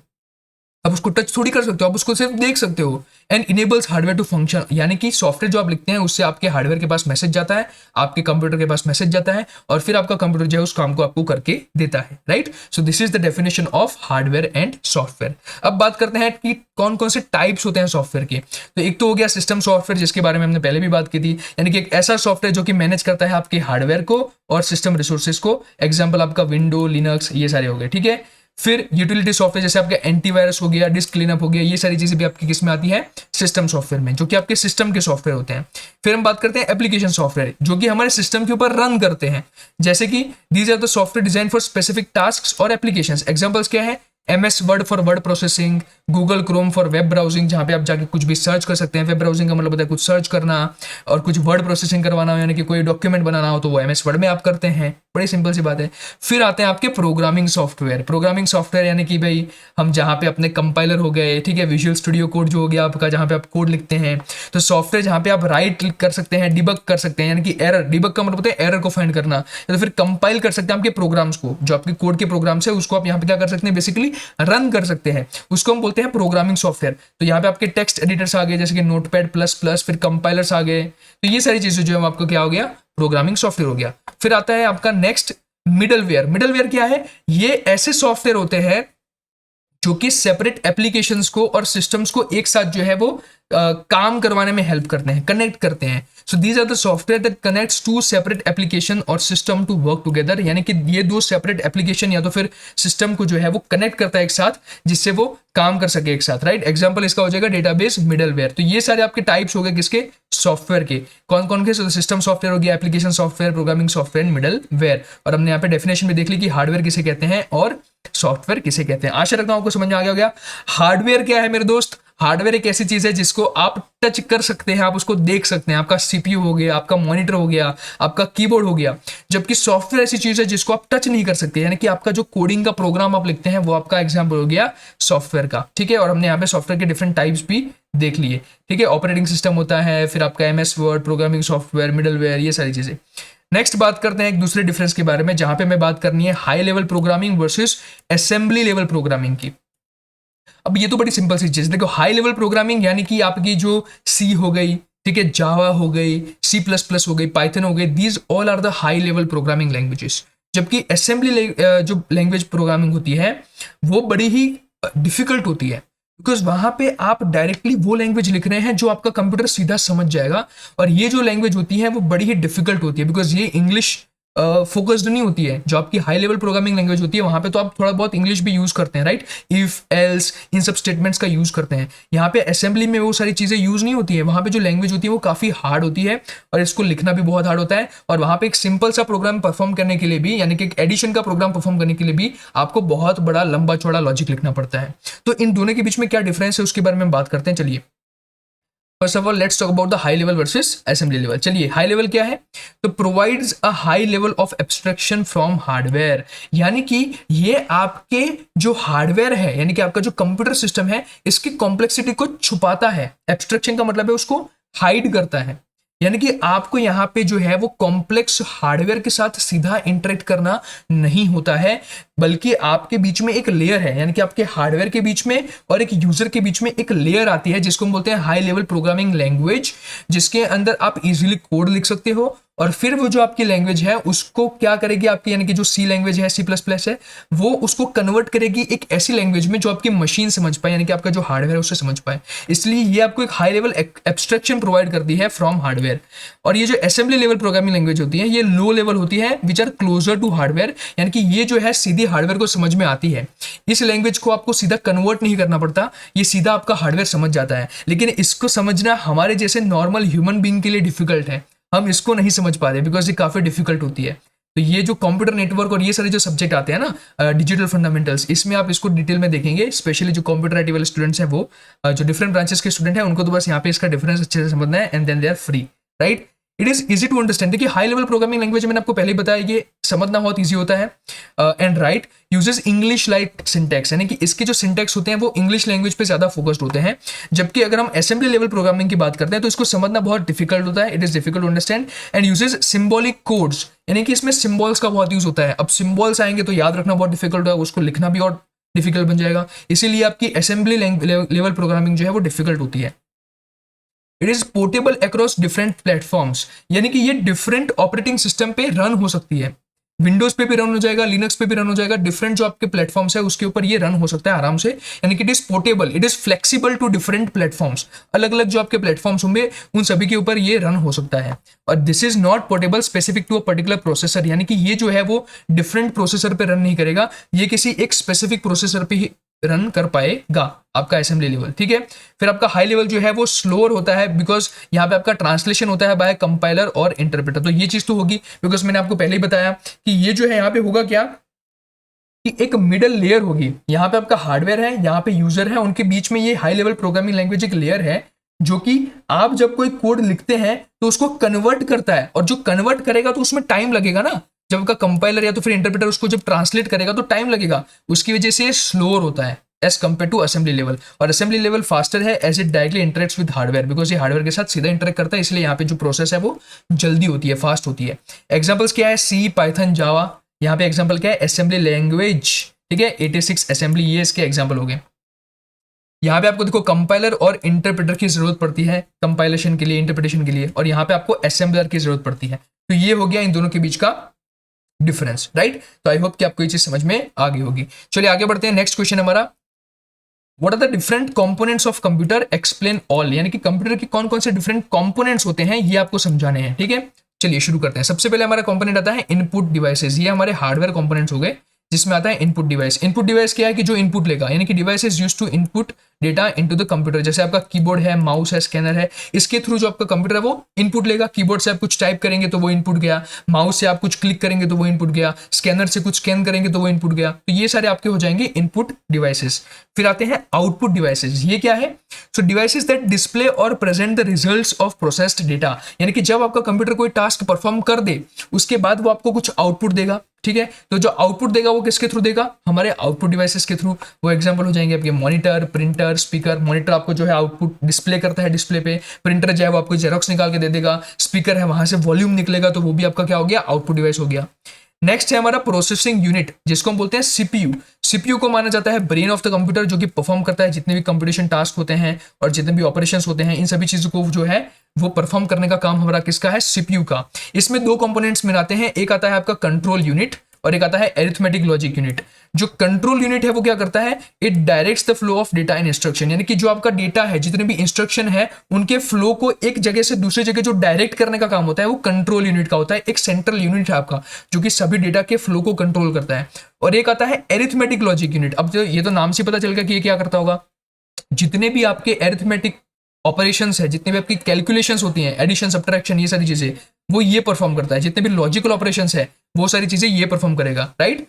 अब उसको टच थोड़ी कर सकते हो, आप उसको सिर्फ देख सकते हो। And enables hardware to function, यानी कि सॉफ्टवेयर जो आप लिखते हैं उससे आपके हार्डवेयर के पास मैसेज जाता है, आपके कंप्यूटर के पास मैसेज जाता है, और फिर आपका कंप्यूटर जो है उस काम को आपको करके देता है, right. So this is the definition of hardware and software. अब बात करते हैं कि कौन कौन से टाइप्स होते हैं सॉफ्टवेयर के। तो एक तो हो गया सिस्टम सॉफ्टवेयर, जिसके बारे में हमने पहले भी बात की थी, यानी कि एक ऐसा सॉफ्टवेयर जो कि मैनेज करता है आपके हार्डवेयर को और सिस्टम रिसोर्सेज को। एग्जाम्पल आपका विंडो, लिनक्स, ये सारे हो गए, ठीक है। फिर यूटिलिटी सॉफ्टवेयर जैसे आपका एंटीवायरस हो गया, डिस्क क्लीनअप हो गया, ये सारी चीजें भी आपकी किस में आती है, सिस्टम सॉफ्टवेयर में, जो कि आपके सिस्टम के सॉफ्टवेयर होते हैं। फिर हम बात करते हैं एप्लीकेशन सॉफ्टवेयर, जो कि हमारे सिस्टम के ऊपर रन करते हैं, जैसे कि these are the software design for specific task और एप्लीकेशंस। एग्जांपल्स क्या है, MS word for word processing, Google Chrome for web browsing, जहां पे आप जाके कुछ भी सर्च कर सकते हैं। वेब ब्राउजिंग का मतलब होता है कुछ सर्च करना, और कुछ वर्ड प्रोसेसिंग करवाना हो, यानी कि कोई डॉक्यूमेंट बनाना हो तो वो MS वर्ड में आप करते हैं, बड़ी सिंपल सी बात है। फिर आते हैं आपके प्रोग्रामिंग सॉफ्टवेयर। प्रोग्रामिंग सॉफ्टवेयर यानी कि भाई हम जहाँ पे अपने कंपाइलर हो गए, ठीक है, विजुअल स्टूडियो कोड जो हो गया आपका, जहाँ पे आप कोड लिखते हैं, तो सॉफ्टवेयर जहाँ पे आप राइट कर सकते हैं, डिबग कर सकते हैं, यानी कि एरर, डिबग का मतलब होता है एरर को फाइंड करना, या तो फिर कंपाइल कर सकते हैं आपके प्रोग्राम्स को, जो आपके कोड के प्रोग्राम्स है उसको आप यहाँ पे क्या कर सकते हैं, बेसिकली रन कर सकते हैं, उसको हम बोलते हैं प्रोग्रामिंग सॉफ्टवेयर। तो यहाँ पे आपके टेक्स्ट एडिटर्स आ गए, जैसे कि नोटपैड प्लस प्लस, फिर कंपाइलर्स आ गए, तो ये सारी चीजें जो है आपको क्या हो गया, प्रोग्रामिंग सॉफ्टवेयर हो गया। फिर आता है आपका नेक्स्ट मिडलवेयर। मिडलवेयर क्या है, ये ऐसे सॉफ्टवेयर होते हैं जो कि सेपरेट एप्लीकेशंस को और सिस्टम्स को एक साथ जो है वो काम करवाने में हेल्प करते हैं, कनेक्ट करते हैं। So these are the software that connects to separate application और सिस्टम टू वर्क टुगेदर, यानी कि ये दो सेपरेट एप्लीकेशन या तो फिर सिस्टम को जो है वो कनेक्ट करता है एक साथ, जिससे वो काम कर सके एक साथ, राइट। एग्जांपल इसका हो जाएगा डेटाबेस, मिडलवेयर। तो ये सारे आपके टाइप्स हो गए किसके, सॉफ्टवेयर के। कौन कौन के, सिस्टम सॉफ्टवेयर हो गया, application software, programming software, middleware. और हमने यहाँ पे डेफिनेशन भी देख ली कि हार्डवेयर किसे कहते हैं और सॉफ्टवेयर किसे कहते हैं। आशा रखता हूं आपको समझ में आ गया। हार्डवेयर क्या है मेरे दोस्त, हार्डवेयर एक ऐसी चीज है जिसको आप टच कर सकते हैं, आप उसको देख सकते हैं, आपका सीपीयू हो गया, आपका मॉनिटर हो गया, आपका कीबोर्ड हो गया। जबकि सॉफ्टवेयर ऐसी चीज है जिसको आप टच नहीं कर सकते, यानी कि आपका जो कोडिंग का प्रोग्राम आप लिखते हैं वो आपका एग्जाम्पल हो गया सॉफ्टवेयर का, ठीक है। और हमने यहाँ पे सॉफ्टवेयर के डिफरेंट टाइप्स भी देख लिए, ठीक है। ऑपरेटिंग सिस्टम होता है, फिर आपका MS word, programming software, middleware, ये सारी चीजें। नेक्स्ट बात करते हैं एक दूसरे डिफरेंस के बारे में, जहां पे मैं बात करनी है high level programming versus assembly level programming की। अब ये तो बड़ी सिंपल सी चीज, देखो हाई लेवल प्रोग्रामिंग यानी कि आपकी जो सी हो गई, ठीक है, जावा हो गई, C++ हो गई, पाइथन हो गई, these all are the high level programming languages. जबकि असेंबली जो लैंग्वेज प्रोग्रामिंग होती है वो बड़ी ही डिफिकल्ट होती है, बिकॉज वहां पे आप डायरेक्टली वो लैंग्वेज लिख रहे हैं जो आपका कंप्यूटर सीधा समझ जाएगा। और ये जो लैंग्वेज होती है वो बड़ी ही डिफिकल्ट होती है, बिकॉज ये इंग्लिश फोकस्ड नहीं होती है। जो आपकी हाई लेवल प्रोग्रामिंग लैंग्वेज होती है वहां पे तो आप थोड़ा बहुत इंग्लिश भी यूज करते हैं, राइट, इफ एल्स, इन सब स्टेटमेंट्स का यूज करते हैं। यहाँ पे असेंबली में वो सारी चीजें यूज नहीं होती है, वहां पे जो लैंग्वेज होती है वो काफी हार्ड होती है और इसको लिखना भी बहुत हार्ड होता है। और वहां पे एक सिंपल सा प्रोग्राम परफॉर्म करने के लिए भी, यानी कि एक एडिशन का प्रोग्राम परफॉर्म करने के लिए भी आपको बहुत बड़ा लंबा चौड़ा लॉजिक लिखना पड़ता है। तो इन दोनों के बीच में क्या डिफरेंस है उसके बारे में बात करते हैं। चलिए, first of all let's talk about the high level versus assembly level. चलिए, हाई लेवल क्या है, तो provides a high level of abstraction from hardware, यानी कि ये आपके जो हार्डवेयर है, यानी कि आपका जो कंप्यूटर सिस्टम है, इसकी कॉम्प्लेक्सिटी को छुपाता है। एब्स्ट्रैक्शन का मतलब है उसको हाइड करता है, यानी कि आपको यहाँ पे जो है वो कॉम्प्लेक्स हार्डवेयर के साथ सीधा इंटरेक्ट करना नहीं होता है, बल्कि आपके बीच में एक लेयर है, यानी कि आपके हार्डवेयर के बीच में और एक यूजर के बीच में एक लेयर आती है जिसको हम बोलते हैं हाई लेवल प्रोग्रामिंग लैंग्वेज, जिसके अंदर आप इजीली कोड लिख सकते हो। और फिर वो जो आपकी लैंग्वेज है उसको क्या करेगी आपकी, यानी कि जो सी लैंग्वेज है, C++ है, वो उसको कन्वर्ट करेगी एक ऐसी लैंग्वेज में जो आपकी मशीन समझ पाए, यानी कि आपका जो हार्डवेयर है उससे समझ पाए। इसलिए ये आपको एक हाई लेवल एब्स्ट्रैक्शन प्रोवाइड करती है फ्रॉम हार्डवेयर। और ये जो असेंबली लेवल प्रोग्रामिंग लैंग्वेज होती है ये लो लेवल होती है, which are closer to hardware, यानी कि ये जो है सीधी हार्डवेयर को समझ में आती है। इस लैंग्वेज को आपको सीधा कन्वर्ट नहीं करना पड़ता, ये सीधा आपका हार्डवेयर समझ जाता है। लेकिन इसको समझना हमारे जैसे नॉर्मल ह्यूमन बीइंग के लिए डिफिकल्ट है, हम इसको नहीं समझ पाते बिकॉज ये काफी डिफिकल्ट होती है। तो ये जो कंप्यूटर नेटवर्क और ये सारे जो सब्जेक्ट आते हैं ना, डिजिटल फंडामेंटल्स, इसमें आप इसको डिटेल में देखेंगे। स्पेशली जो कंप्यूटर आईटी वाले स्टूडेंट्स हैं, वो जो डिफरेंट ब्रांचेस के स्टूडेंट हैं, उनको तो बस यहाँ पे इसका डिफरेंस अच्छे से समझना है, and then they are free, right. It is easy to understand. देखिए, हाई लेवल प्रोग्रामिंग लैंग्वेज मैंने आपको पहले ही बताया, ये समझना बहुत ईजी होता है। And right uses English like syntax, यानी कि इसके जो सिंटैक्स होते हैं वो इंग्लिश लैंग्वेज पे ज्यादा फोकस्ड होते हैं। जबकि अगर हम असेंबली लेवल प्रोग्रामिंग की बात करते हैं तो इसको समझना बहुत डिफिकल्ट होता है, it is difficult to understand, and uses symbolic codes, यानी कि इसमें सिंबल्स का बहुत यूज होता है। अब सिंबल्स आएंगे तो याद रखना बहुत डिफिकल्ट होगा, उसको लिखना भी और डिफिकल्ट बन जाएगा। इसीलिए आपकी असेंबली लेवल प्रोग्रामिंग जो है वो डिफिकल्ट होती है। It is portable across different platforms, यानी कि ये डिफरेंट ऑपरेटिंग सिस्टम पे रन हो सकती है। विंडोज पे भी रन हो जाएगा, लिनक्स पे भी रन हो जाएगा, डिफरेंट जो आपके प्लेटफॉर्म्स है उसके ऊपर ये रन हो सकता है आराम से। यानी कि it is portable, it is flexible to different platforms. अलग अलग जो आपके प्लेटफॉर्म्स होंगे उन सभी के ऊपर ये रन हो सकता है। और this is not portable specific to a particular processor, यानी कि ये जो है वो डिफरेंट प्रोसेसर पे रन नहीं करेगा, ये किसी एक स्पेसिफिक प्रोसेसर पे ही रन कर पाएगा आपका असेंबली लेवल। ठीक है, फिर आपका हाई लेवल जो है वो स्लोअर होता है, बिकॉज यहाँ पे आपका ट्रांसलेशन होता है बाय कंपाइलर और इंटरप्रेटर। तो ये चीज तो होगी, बिकॉज मैंने आपको पहले ही बताया कि ये जो है यहाँ पे होगा क्या कि एक मिडल लेयर होगी। यहाँ पे आपका हार्डवेयर है, यहाँ पे यूजर है, उनके बीच में ये हाई लेवल प्रोग्रामिंग लैंग्वेज एक लेयर है, जो कि आप जब कोई कोड लिखते हैं तो उसको कन्वर्ट करता है, और जो कन्वर्ट करेगा तो उसमें टाइम लगेगा ना, जब आपका कंपाइलर या तो फिर इंटरप्रेटर उसको जब ट्रांसलेट करेगा तो टाइम लगेगा, उसकी वजह से स्लोअर होता है as compare to assembly level. और असेंबली लेवल फास्टर है as it directly interacts with hardware, because ये हार्डवेयर के साथ सीधा इंटरेक्ट करता है, इसलिए यहाँ पे जो प्रोसेस है वो जल्दी होती है, फास्ट होती है। एग्जाम्पल्स क्या है, सी, पाइथन, जावा। यहाँ पे एग्जाम्पल क्या है, असेंबली लैंग्वेज। ठीक है, 86 असेंबली, ये इसके एग्जाम्पल हो गए। यहाँ पे आपको देखो कंपाइलर और इंटरप्रेटर की जरूरत पड़ती है कंपाइलेशन के लिए, इंटरप्रिटेशन के लिए, और यहाँ पे आपको असेंबलर की जरूरत पड़ती है। तो ये हो गया इन दोनों के बीच का डिफरेंस, राइट। तो आई होप कि आपको ये चीज समझ में आ गई होगी। चलिए आगे बढ़ते हैं। नेक्स्ट क्वेश्चन हमारा, what are the different components of computer, explain all. यानी कि कंप्यूटर के कौन कौन से डिफरेंट कंपोनेंट्स होते हैं ये आपको समझाने हैं। ठीक है, चलिए शुरू करते हैं। सबसे पहले हमारा कंपोनेंट आता है इनपुट डिवाइसेस। ये हमारे हार्डवेयर कंपोनेंट्स हो गए, जिसमें आता है इनपुट डिवाइस। इनपुट डिवाइस क्या है कि जो इनपुट लेगा, यानी कि device is used to input data into the computer. जैसे आपका कीबोर्ड है, माउस है, स्कैनर है, इसके थ्रू जो आपका कंप्यूटर है वो इनपुट लेगा। कीबोर्ड से आप कुछ टाइप करेंगे तो वो इनपुट गया, माउस से आप कुछ क्लिक करेंगे तो वो इनपुट गया, स्कैनर से कुछ स्कैन करेंगे तो वो इनपुट गया। तो ये सारे आपके हो जाएंगे इनपुट डिवाइसेस। फिर आते हैं आउटपुट डिवाइसेस। ये क्या है, सो डिवाइसेस दैट डिस्प्ले और present the results of processed data. यानी कि जब आपका कंप्यूटर कोई टास्क परफॉर्म कर दे उसके बाद वो आपको कुछ आउटपुट देगा। ठीक है, तो जो आउटपुट देगा वो किसके थ्रू देगा, हमारे आउटपुट डिवाइसेस के थ्रू। वो एग्जांपल हो जाएंगे आपके मॉनिटर, प्रिंटर, स्पीकर। मॉनिटर आपको जो है आउटपुट डिस्प्ले करता है डिस्प्ले पे, प्रिंटर जो है वो आपको जेरोक्स निकाल के दे देगा, स्पीकर है वहां से वॉल्यूम निकलेगा, तो वो भी आपका क्या हो गया, आउटपुट डिवाइस हो गया। नेक्स्ट है हमारा प्रोसेसिंग यूनिट, जिसको हम बोलते हैं सीपीयू। सीपीयू को माना जाता है ब्रेन ऑफ द कंप्यूटर, जो कि परफॉर्म करता है जितने भी कंप्यूटेशन टास्क होते हैं और जितने भी ऑपरेशंस होते हैं, इन सभी चीजों को जो है वो परफॉर्म करने का काम हमारा किसका है, सीपीयू का। इसमें दो कंपोनेंट्स में आते हैं, एक आता है आपका कंट्रोल यूनिट और एक आता है अरिथमेटिक लॉजिक यूनिट। जो कंट्रोल यूनिट है वो क्या करता है, it directs the flow of data in instruction. यानी कि जो आपका डेटा है, जितने भी इंस्ट्रक्शन है, उनके फ्लो को एक जगह से दूसरी जगह जो डायरेक्ट करने का काम होता है वो कंट्रोल यूनिट का होता है। एक सेंट्रल यूनिट है आपका जो कि सभी डेटा के फ्लो को कंट्रोल करता है। और एक आता है अरिथमेटिक लॉजिक यूनिट। अब ये तो नाम से पता चल गया कि ये क्या करता होगा, जितने भी आपके अरिथमेटिक ऑपरेशंस है, जितने भी आपकी कैलकुलेशंस होती हैं, एडिशन, सब्ट्रैक्शन, ये सारी चीजें वो ये परफॉर्म करता है। जितने भी लॉजिकल ऑपरेशंस है वो सारी चीजें ये परफॉर्म करेगा, राइट।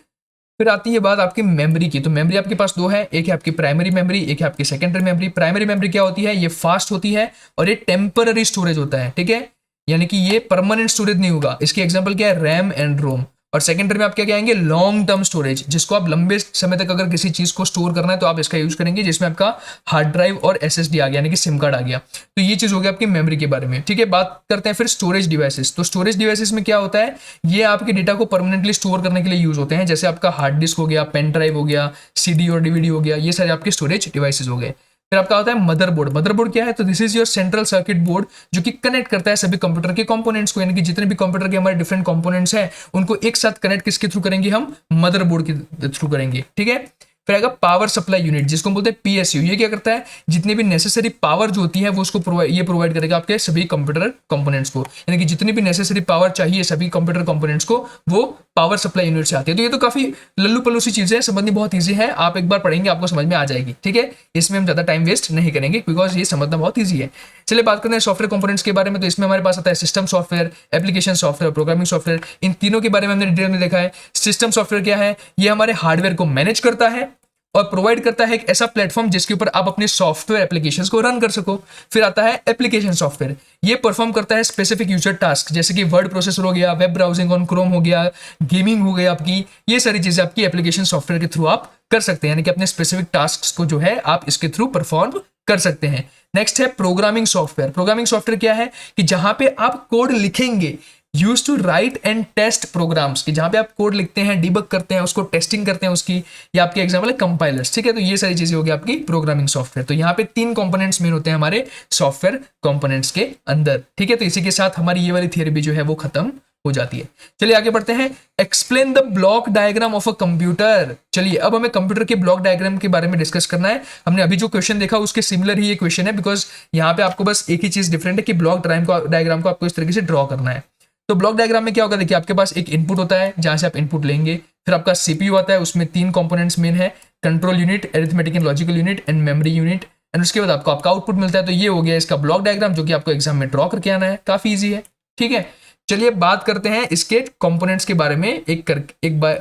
फिर आती है बात आपकी मेमोरी की। तो मेमोरी आपके पास दो है, एक है आपकी प्राइमरी मेमोरी, एक है आपकी सेकेंडरी मेमोरी। प्राइमरी मेमोरी क्या होती है, ये फास्ट होती है और ये टेम्पररी स्टोरेज होता है। ठीक है, यानी कि ये परमानेंट स्टोरेज नहीं होगा। इसके एग्जांपल क्या है, रैम एंड रोम। और सेकेंडरी में आप क्या कहेंगे, लॉन्ग टर्म स्टोरेज, जिसको आप लंबे समय तक अगर किसी चीज को स्टोर करना है तो आप इसका यूज करेंगे, जिसमें आपका हार्ड ड्राइव और एसएसडी आ गया, यानी कि सिम कार्ड आ गया। तो ये चीज हो गया आपकी मेमोरी के बारे में। ठीक है, बात करते हैं फिर स्टोरेज डिवाइसेस। तो स्टोरेज डिवाइसेस में क्या होता है, ये आपके डेटा को परमानेंटली स्टोर करने के लिए यूज होते हैं। जैसे आपका हार्ड डिस्क हो गया, पेन ड्राइव हो गया, सीडी और डीवीडी हो गया, ये सारे आपके स्टोरेज डिवाइसेस हो गए। फिर आपका होता है मदरबोर्ड। मदरबोर्ड क्या है, तो this is your central circuit board, जो कि कनेक्ट करता है सभी कंप्यूटर के कंपोनेंट्स को। यानी कि जितने भी कंप्यूटर के हमारे डिफरेंट कंपोनेंट्स हैं उनको एक साथ कनेक्ट किसके थ्रू करेंगे, हम मदरबोर्ड के थ्रू करेंगे। ठीक है, फिर आएगा पावर सप्लाई यूनिट, जिसको हम बोलते हैं पीएसयू। ये क्या करता है, जितने भी नेसेसरी पावर जो होती है वो उसको प्रोवाइड करेगा आपके सभी कंप्यूटर कंपोनेंट्स को। यानी कि जितनी भी नेसेसरी पावर चाहिए सभी कंप्यूटर कंपोनेंट्स को, वो पावर सप्लाई यूनिट से आती है। तो ये तो काफी लल्लू पल्लू सी चीजें हैं, समझनी बहुत ईजी है। आप एक बार पढ़ेंगे आपको समझ में आ जाएगी। ठीक है, इसमें हम ज्यादा टाइम वेस्ट नहीं करेंगे बिकॉज ये समझना बहुत ईजी है। चलिए बात करते हैं सॉफ्टवेयर कंपोनेंट्स के बारे में। तो इसमें हमारे पास आता है system software, application software, programming software. इन तीनों के बारे में हमने डिटेल में देखा है। सिस्टम सॉफ्टवेयर क्या है, ये हमारे हार्डवेयर को मैनेज करता है और प्रोवाइड करता है एक ऐसा प्लेटफॉर्म जिसके ऊपर आप अपने सॉफ्टवेयर एप्लीकेशंस को रन कर सको। फिर आता है एप्लीकेशन सॉफ्टवेयर, ये परफॉर्म करता है स्पेसिफिक यूजर टास्क, जैसे कि वर्ड प्रोसेसर हो गया, वेब ब्राउजिंग ऑन क्रोम हो गया, गेमिंग हो गया आपकी। ये सारी चीजें आपकी एप्लीकेशन सॉफ्टवेयर के थ्रू आप कर सकते हैं, यानी कि अपने स्पेसिफिक टास्क को जो है आप इसके थ्रू परफॉर्म कर सकते हैं। नेक्स्ट है प्रोग्रामिंग सॉफ्टवेयर। प्रोग्रामिंग सॉफ्टवेयर क्या है कि जहां पे आप कोड लिखेंगे, use to write and test programs, कि जहां पे आप कोड लिखते हैं, डिबग करते हैं, उसको टेस्टिंग करते हैं उसकी, या आपके एग्जाम्पल है कंपाइलर्स, ठीक है। तो ये सारी चीजें होगी आपकी प्रोग्रामिंग सॉफ्टवेयर। तो यहाँ पे 3 कंपोनेंट्स मेन होते हैं हमारे सॉफ्टवेयर कंपोनेंट्स के अंदर, ठीक है। तो इसी के साथ हमारी ये वाली थियरी भी जो है वो खत्म हो जाती है। चलिए आगे बढ़ते हैं। Explain the block diagram of a computer. चलिए अब हमें कंप्यूटर के ब्लॉक डायग्राम के बारे में डिस्कस करना है। हमने अभी जो क्वेश्चन देखा उसके सिमिलर ही ये क्वेश्चन है, बिकॉज यहाँ पे आपको बस एक ही चीज डिफरेंट है कि ब्लॉक डायग्राम को आपको इस तरीके से ड्रॉ करना है। तो ब्लॉक डायग्राम में क्या होगा, देखिए आपके पास एक इनपुट होता है जहां से आप इनपुट लेंगे, फिर आपका सीपीयू आता है, उसमें 3 कंपोनेंट्स मेन है, control unit, arithmetic and logical unit and memory unit, and उसके बाद आपको आपका आउटपुट मिलता है। तो ये हो गया इसका ब्लॉक डायग्राम, जो कि आपको एग्जाम में ड्रॉ करके आना है, काफी ईजी है, ठीक है। चलिए बात करते हैं इसके कंपोनेंट्स के बारे में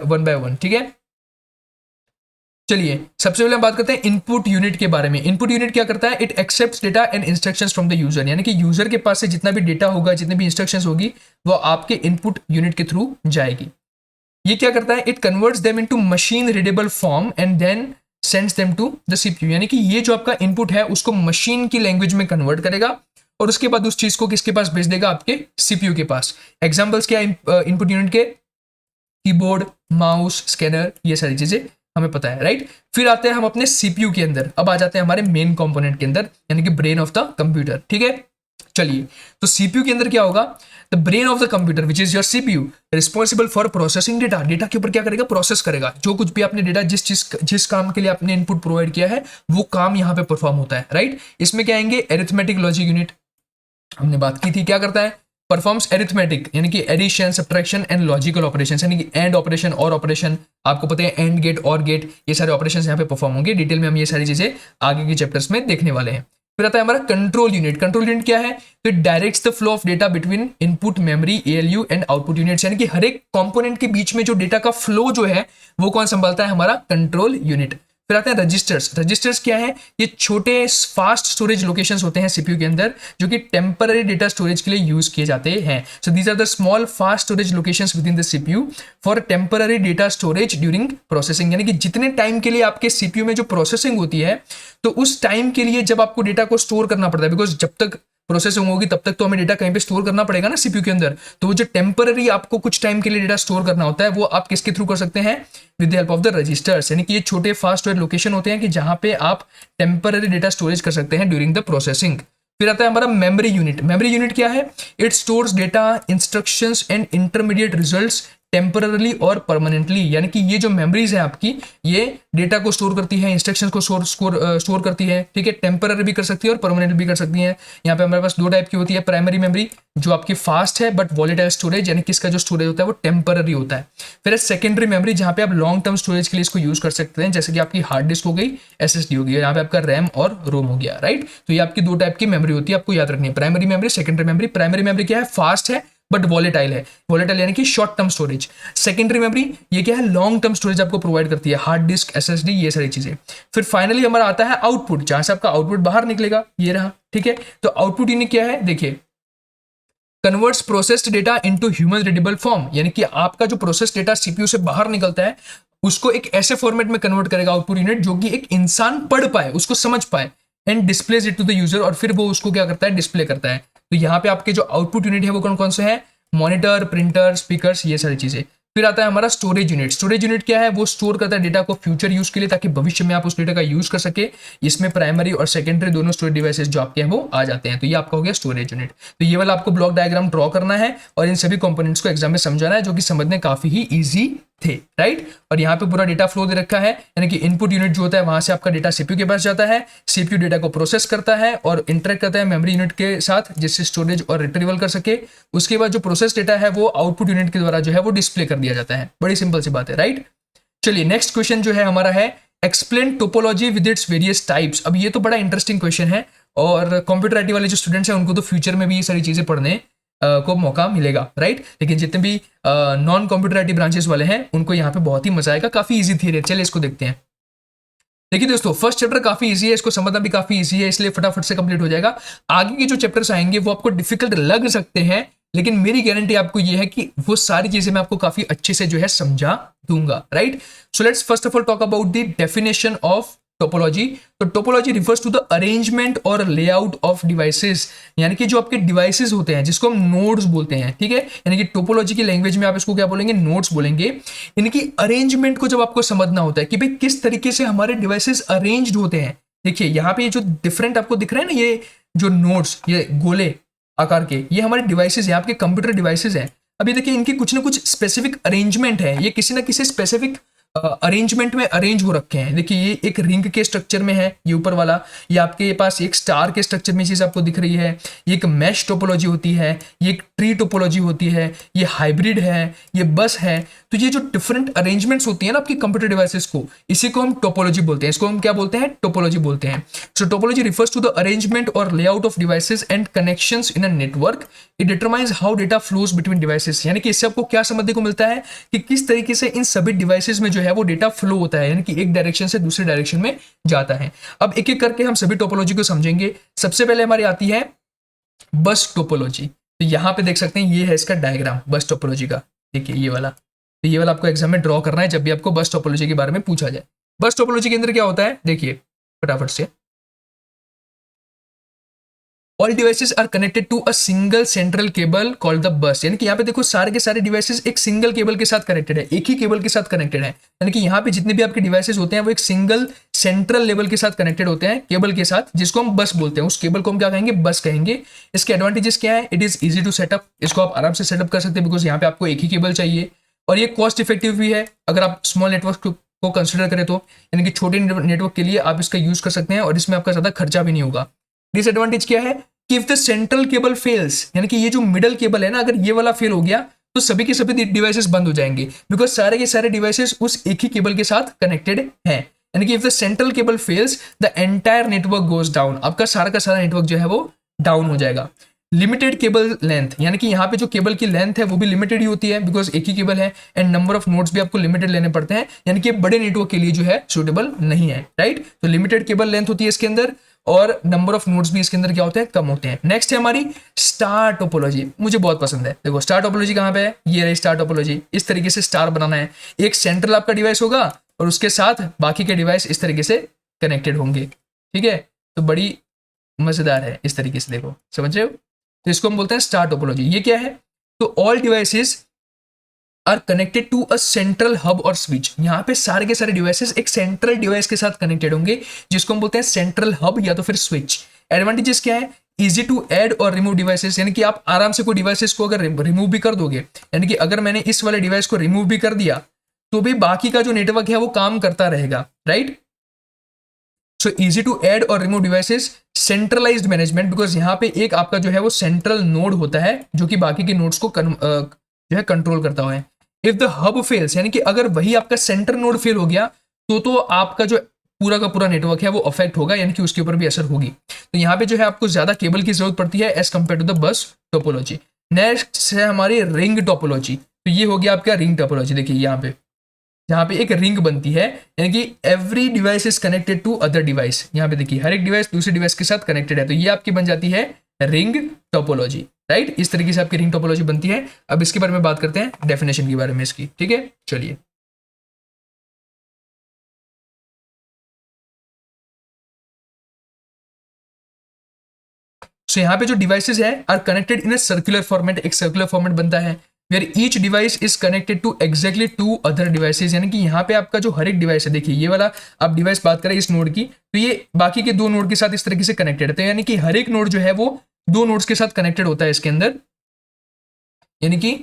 वन बाय वन, ठीक है। चलिए सबसे पहले हम बात करते हैं इनपुट यूनिट के बारे में। इनपुट यूनिट क्या करता है, it accepts data and instructions from the user, यानी कि यूजर के पास से जितना भी डेटा होगा, जितनी भी इंस्ट्रक्शंस होगी, वो आपके इनपुट यूनिट के थ्रू जाएगी। ये क्या करता है, it converts them into machine readable form and then sends them to the CPU, यानी कि ये जो आपका इनपुट है उसको मशीन की लैंग्वेज में कन्वर्ट करेगा और उसके बाद उस चीज को किसके पास भेज देगा, आपके सीपीयू के पास। एग्जांपल्स क्या है इनपुट यूनिट के, कीबोर्ड, माउस, स्कैनर, ये सारी चीजें हमें पता है, राइट। फिर आते हैं हम अपने सीपीयू के अंदर, अब आ जाते हैं हमारे मेन कंपोनेंट के अंदर, यानी कि ब्रेन ऑफ द कंप्यूटर, ठीक है। चलिए तो सीपीयू के अंदर क्या होगा, the brain of the computer which is your CPU responsible for processing data. Data के ऊपर क्या करेगा, प्रोसेस करेगा। जो कुछ भी आपने डेटा जिस काम के लिए आपने इनपुट प्रोवाइड किया है वो काम यहाँ पे परफॉर्म होता है, राइट। इसमें क्या आएंगे, अरिथमेटिक लॉजिक यूनिट, हमने बात की थी, क्या करता है, परफॉर्म्स एरिथमेटिक यानी कि addition, subtraction and logical operation, यानी कि एंड ऑपरेशन और ऑपरेशन, आपको पता है एंड गेट और गेट, ये सारे ऑपरेशन यहाँ पे परफॉर्म होंगे। डिटेल में हम ये सारी चीजें आगे के चैप्टर्स में देखने वाले हैं। फिर आता है हमारा कंट्रोल यूनिट। कंट्रोल यूनिट क्या है, तो it directs the flow of data between input memory, ALU and output units, यानी कि हर एक कंपोनेंट के बीच में जो डेटा का फ्लो जो है वो कौन संभालता है, हमारा कंट्रोल यूनिट। फिर आते हैं रजिस्टर्स। रजिस्टर्स क्या है, ये छोटे फास्ट स्टोरेज लोकेशंस होते हैं सीपीयू के अंदर, जो कि टेम्पररी डेटा स्टोरेज के लिए यूज किए जाते हैं। So these are the small fast storage locations within the CPU for temporary data storage during processing, यानी कि जितने टाइम के लिए आपके सीपीयू में जो प्रोसेसिंग होती है, तो उस टाइम के लिए जब आपको डेटा को स्टोर करना पड़ता है, बिकॉज जब तक प्रोसेसिंग होगी तब तक तो हमें डेटा कहीं पे स्टोर करना पड़ेगा ना सीपीयू के अंदर। तो वो जो टेम्पररी आपको कुछ टाइम के लिए डेटा स्टोर करना होता है वो आप किसके थ्रू कर सकते हैं, with the help of the registers, यानी कि ये छोटे फास्ट स्टोरेज लोकेशन होते हैं कि जहां पे आप टेम्पररी डेटा स्टोरेज कर सकते हैं ड्यूरिंग द प्रोसेसिंग। फिर आता है हमारा मेमोरी यूनिट। मेमोरी यूनिट क्या है, it stores data, instructions and intermediate results temporarily और परमानेंटली, यानी कि ये जो मेमोरीज है आपकी, ये डेटा को स्टोर करती है, इंस्ट्रक्शंस को स्टोर करती है, ठीक है। टेम्पररी भी कर सकती है और परमानेंट भी कर सकती है। यहाँ पे हमारे पास 2 टाइप की होती है, प्राइमरी मेमोरी जो आपकी फास्ट है बट वॉलेटाइल स्टोरेज, यानी कि इसका जो स्टोरेज होता है वो टेम्पररी होता है। फिर सेकेंडरी मेमोरी, जहाँ पे आप लॉन्ग टर्म स्टोरेज के लिए इसको यूज कर सकते हैं, जैसे कि आपकी हार्ड डिस्क हो गई, एसएसडी हो गई, यहाँ पे आपका रैम और रोम हो गया, राइट। तो ये आपकी 2 टाइप की मेमोरी होती है, आपको याद रखनी है, primary memory, secondary memory. Primary memory क्या है, फास्ट है बट वॉलेटाइल है, वॉलेटाइल यानी कि short term storage. Secondary memory ये क्या है, लॉन्ग टर्म स्टोरेज आपको प्रोवाइड करती है, हार्ड डिस्क, एसएसडी, ये सारी चीजें। फिर फाइनली हमारा आता है आउटपुट, जहां से आपका आउटपुट बाहर निकलेगा, ये रहा, ठीक है। तो आउटपुट यूनिट क्या है, देखिए, converts processed data into human readable form, यानी कि आपका जो प्रोसेस डेटा सीपीयू से बाहर निकलता है उसको एक ऐसे फॉर्मेट में कन्वर्ट करेगा आउटपुट यूनिट जो कि एक इंसान पढ़ पाए, उसको समझ पाए, and displays it to the user, और फिर वो उसको क्या करता है, डिस्प्ले करता है। तो यहाँ पे आपके जो आउटपुट यूनिट है वो कौन कौन से हैं, मॉनिटर, प्रिंटर, स्पीकर्स, ये सारी चीजें। फिर आता है हमारा स्टोरेज यूनिट। स्टोरेज यूनिट क्या है, वो स्टोर करता है डेटा को फ्यूचर यूज के लिए, ताकि भविष्य में आप उस डेटा का यूज कर सके। इसमें प्राइमरी और सेकेंडरी दोनों स्टोरेज डिवाइसेस जो आपके हैं वो आ जाते हैं। तो ये आपका हो गया स्टोरेज यूनिट। तो ये वाला आपको ब्लॉक डायग्राम ड्रॉ करना है और इन सभी कंपोनेंट्स को एग्जाम में समझाना है, जो कि समझने काफी ही ईजी थे, राइट। और यहाँ पे पूरा डेटा फ्लो दे रखा है, यानी कि इनपुट यूनिट जो होता है वहां से आपका डेटा सीपीयू के पास जाता है, सीपीयू डेटा को प्रोसेस करता है और इंटरेक्ट करता है मेमोरी यूनिट के साथ, जिससे स्टोरेज और रिट्रीवल कर सके। उसके बाद जो प्रोसेस डेटा है वो आउटपुट यूनिट के द्वारा जो है वो डिस्प्ले कर दिया जाता है। बड़ी सिंपल सी बात है, राइट। चलिए नेक्स्ट क्वेश्चन जो है हमारा है, explain topology with its various types. अब ये तो बड़ा इंटरेस्टिंग क्वेश्चन है और कंप्यूटर आईटी वाले जो स्टूडेंट्स हैं उनको तो फ्यूचर में भी ये सारी चीजें पढ़ने को मौका मिलेगा, राइट। लेकिन जितने भी नॉन कंप्यूटर आईटी ब्रांचेस वाले हैं उनको यहाँ पे बहुत ही मजा आएगा, काफी इजी थी। चलिए इसको देखते हैं। देखिए दोस्तों, फर्स्ट चैप्टर काफी इजी है, इसको समझना भी काफी इजी है, इसलिए फटाफट से कंप्लीट हो जाएगा। आगे के जो चैप्टर्स आएंगे वो आपको डिफिकल्ट लग सकते हैं, लेकिन मेरी गारंटी आपको ये है कि वो सारी चीजें मैं आपको काफी अच्छे से जो है समझा दूंगा, right. So let's first of all talk about the definition of topology. तो topology refers to the arrangement और लेआउट ऑफ डिवाइसेस, यानी कि जो आपके डिवाइसेस होते हैं जिसको हम नोड्स बोलते हैं, ठीक है, यानी कि टोपोलॉजी की लैंग्वेज में आप इसको क्या बोलेंगे, नोड्स बोलेंगे। इनकी अरेंजमेंट को जब आपको समझना होता है कि भाई किस तरीके से हमारे डिवाइसेस अरेंज्ड होते हैं। देखिए यहाँ पे ये जो डिफरेंट आपको दिख रहा है ना, ये जो नोड्स, ये गोले आकार के, ये हमारे डिवाइसेस हैं, आपके कंप्यूटर डिवाइसेस हैं। अभी देखिए इनकी कुछ ना कुछ स्पेसिफिक अरेंजमेंट है, ये किसी ना किसी स्पेसिफिक अरेंजमेंट में अरेंज हो रखे हैं। देखिए ये एक रिंग के स्ट्रक्चर में है, ये ऊपर वाला, ये आपके पास एक स्टार के स्ट्रक्चर में चीज आपको दिख रही है, ये एक मैश टोपोलॉजी होती है, ये एक ट्री टोपोलॉजी होती है, ये हाइब्रिड है, ये बस है। तो ये जो डिफरेंट अरेंजमेंट्स होती है ना आपकी कंप्यूटर डिवाइसेस को, इसी को हम टोपोलॉजी बोलते हैं, इसको हम क्या बोलते हैं, टोपोलॉजी बोलते हैं। सो topology refers to the arrangement और layout of devices and connections in a network. It determines how data flows between devices, यानी कि इससे आपको क्या समझने को मिलता है कि किस तरीके से इन सभी डिवाइसेस में जो है वो डेटा फ्लो होता है, यानी कि एक डायरेक्शन से दूसरे डायरेक्शन में जाता है। अब एक एक करके हम सभी टोपोलॉजी को समझेंगे। सबसे पहले हमारी आती है बस टोपोलॉजी। तो यहाँ पे देख सकते हैं ये है इसका डायग्राम बस टोपोलॉजी का, देखिए ये वाला। तो ये वाला आपको एग्जाम में ड्रॉ करना है जब भी आपको बस टोपोलॉजी के बारे में पूछा जाए। बस टोपोलॉजी के अंदर क्या होता है, देखिए फटाफट से, all devices are connected to a single central cable called the bus, यानी कि यहाँ पे देखो सारे के सारे डिवाइसेस एक सिंगल केबल के साथ कनेक्टेड है, एक ही केबल के साथ कनेक्टेड है। यानी कि यहाँ पे जितने भी आपके डिवाइसेस होते हैं वो एक सिंगल सेंट्रल लेवल के साथ कनेक्टेड होते हैं, केबल के साथ, जिसको हम बस बोलते हैं। उस केबल को हम क्या कहेंगे, बस कहेंगे। इसके एडवांटेजेस क्या है, it is easy to setup, इसको आप आराम से सेटअप कर सकते हैं बिकॉज यहाँ पे आपको एक ही केबल चाहिए, और ये कॉस्ट इफेक्टिव भी है अगर आप स्मॉल नेटवर्क को कंसिडर करें तो, यानी कि छोटे नेटवर्क के लिए आप इसका यूज कर सकते हैं और इसमें आपका ज्यादा खर्चा भी नहीं होगा। डिसएडवांटेज क्या है कि if the central cable fails, यानी कि ये जो मिडल केबल है ना, अगर ये वाला फेल हो गया तो सभी के सभी डिवाइसेस बंद हो जाएंगे बिकॉज सारे के सारे डिवाइसेस उस एक ही केबल के साथ कनेक्टेड हैं। यानी कि if the central cable fails the entire network goes down, आपका सारा का सारा नेटवर्क जो है वो डाउन हो जाएगा। लिमिटेड केबल लेंथ, यानी कि यहाँ पे जो केबल की लेंथ है वो भी लिमिटेड ही होती है बिकॉज एक ही केबल है, एंड नंबर ऑफ नोड्स भी आपको लिमिटेड लेने पड़ते हैं, यानी कि बड़े नेटवर्क के लिए जो है सुटेबल नहीं है, राइट। तो लिमिटेड केबल लेंथ होती है इसके अंदर, और नंबर ऑफ नोड्स भी इसके अंदर क्या होते हैं, कम होते हैं। नेक्स्ट है हमारी स्टार टोपोलॉजी, मुझे बहुत पसंद है। देखो स्टार टोपोलॉजी कहाँ पे है, ये रही स्टार टोपोलॉजी। इस तरीके से स्टार बनाना है, एक सेंट्रल आपका डिवाइस होगा और उसके साथ बाकी के डिवाइस इस तरीके से कनेक्टेड होंगे, ठीक है। तो बड़ी मजेदार है इस तरीके से, देखो समझ रहे हो। तो इसको हम बोलते हैं स्टार टोपोलॉजी। ये क्या है, तो all devices are connected to a central hub और स्विच, यहाँ पे सारे के सारे डिवाइसेस एक सेंट्रल डिवाइस के साथ कनेक्टेड होंगे जिसको हम बोलते हैं सेंट्रल हब या तो फिर स्विच। एडवांटेजेस क्या है, इजी टू ऐड और रिमूव डिवाइसेस, यानी कि आप आराम से कोई डिवाइसेस को अगर रिमूव भी कर दोगे, यानी कि अगर मैंने इस वाले डिवाइस को रिमूव भी कर दिया तो भी बाकी का जो नेटवर्क है वो काम करता रहेगा, right. So easy to add और remove devices. Centralised management, because यहाँ पे एक आपका जो है वो सेंट्रल नोड होता है जो कि बाकी के नोड्स को जो है कंट्रोल करता है। इफ द हब फेल्स, यानी कि अगर वही आपका सेंटर नोड फेल हो गया तो आपका जो पूरा का पूरा नेटवर्क है वो अफेक्ट होगा, यानी कि उसके ऊपर भी असर होगी। तो यहाँ पे जो है आपको ज्यादा केबल की जरूरत पड़ती है as compare to the bus topology. Next है हमारी रिंग टोपोलॉजी। तो ये हो गया आपका रिंग टोपोलॉजी। देखिए यहाँ पे जहाँ पे एक रिंग बनती है, यानी कि every device is connected to other device. यहाँ पे देखिए हर एक डिवाइस दूसरे डिवाइस के साथ कनेक्टेड है, तो ये आपकी बन जाती है रिंग टोपोलॉजी, राइट। इस तरीके से आपकी रिंग टोपोलॉजी बनती है। अब इसके बारे में बात करते हैं, डेफिनेशन के बारे में इसकी, ठीक है। चलिए सो यहाँ पे जो डिवाइसेस है are connected in a circular format, एक सर्कुलर फॉर्मेट बनता है where each device is connected to exactly two other devices. यानी कि यहाँ पे आपका जो हर एक डिवाइस है, देखिए ये वाला आप डिवाइस बात करें इस नोड की, तो ये बाकी के दो नोड के साथ इस तरीके से कनेक्टेड है। तो यानी कि हर एक नोड जो है वो दो नोड्स के साथ कनेक्टेड होता है इसके अंदर, यानी कि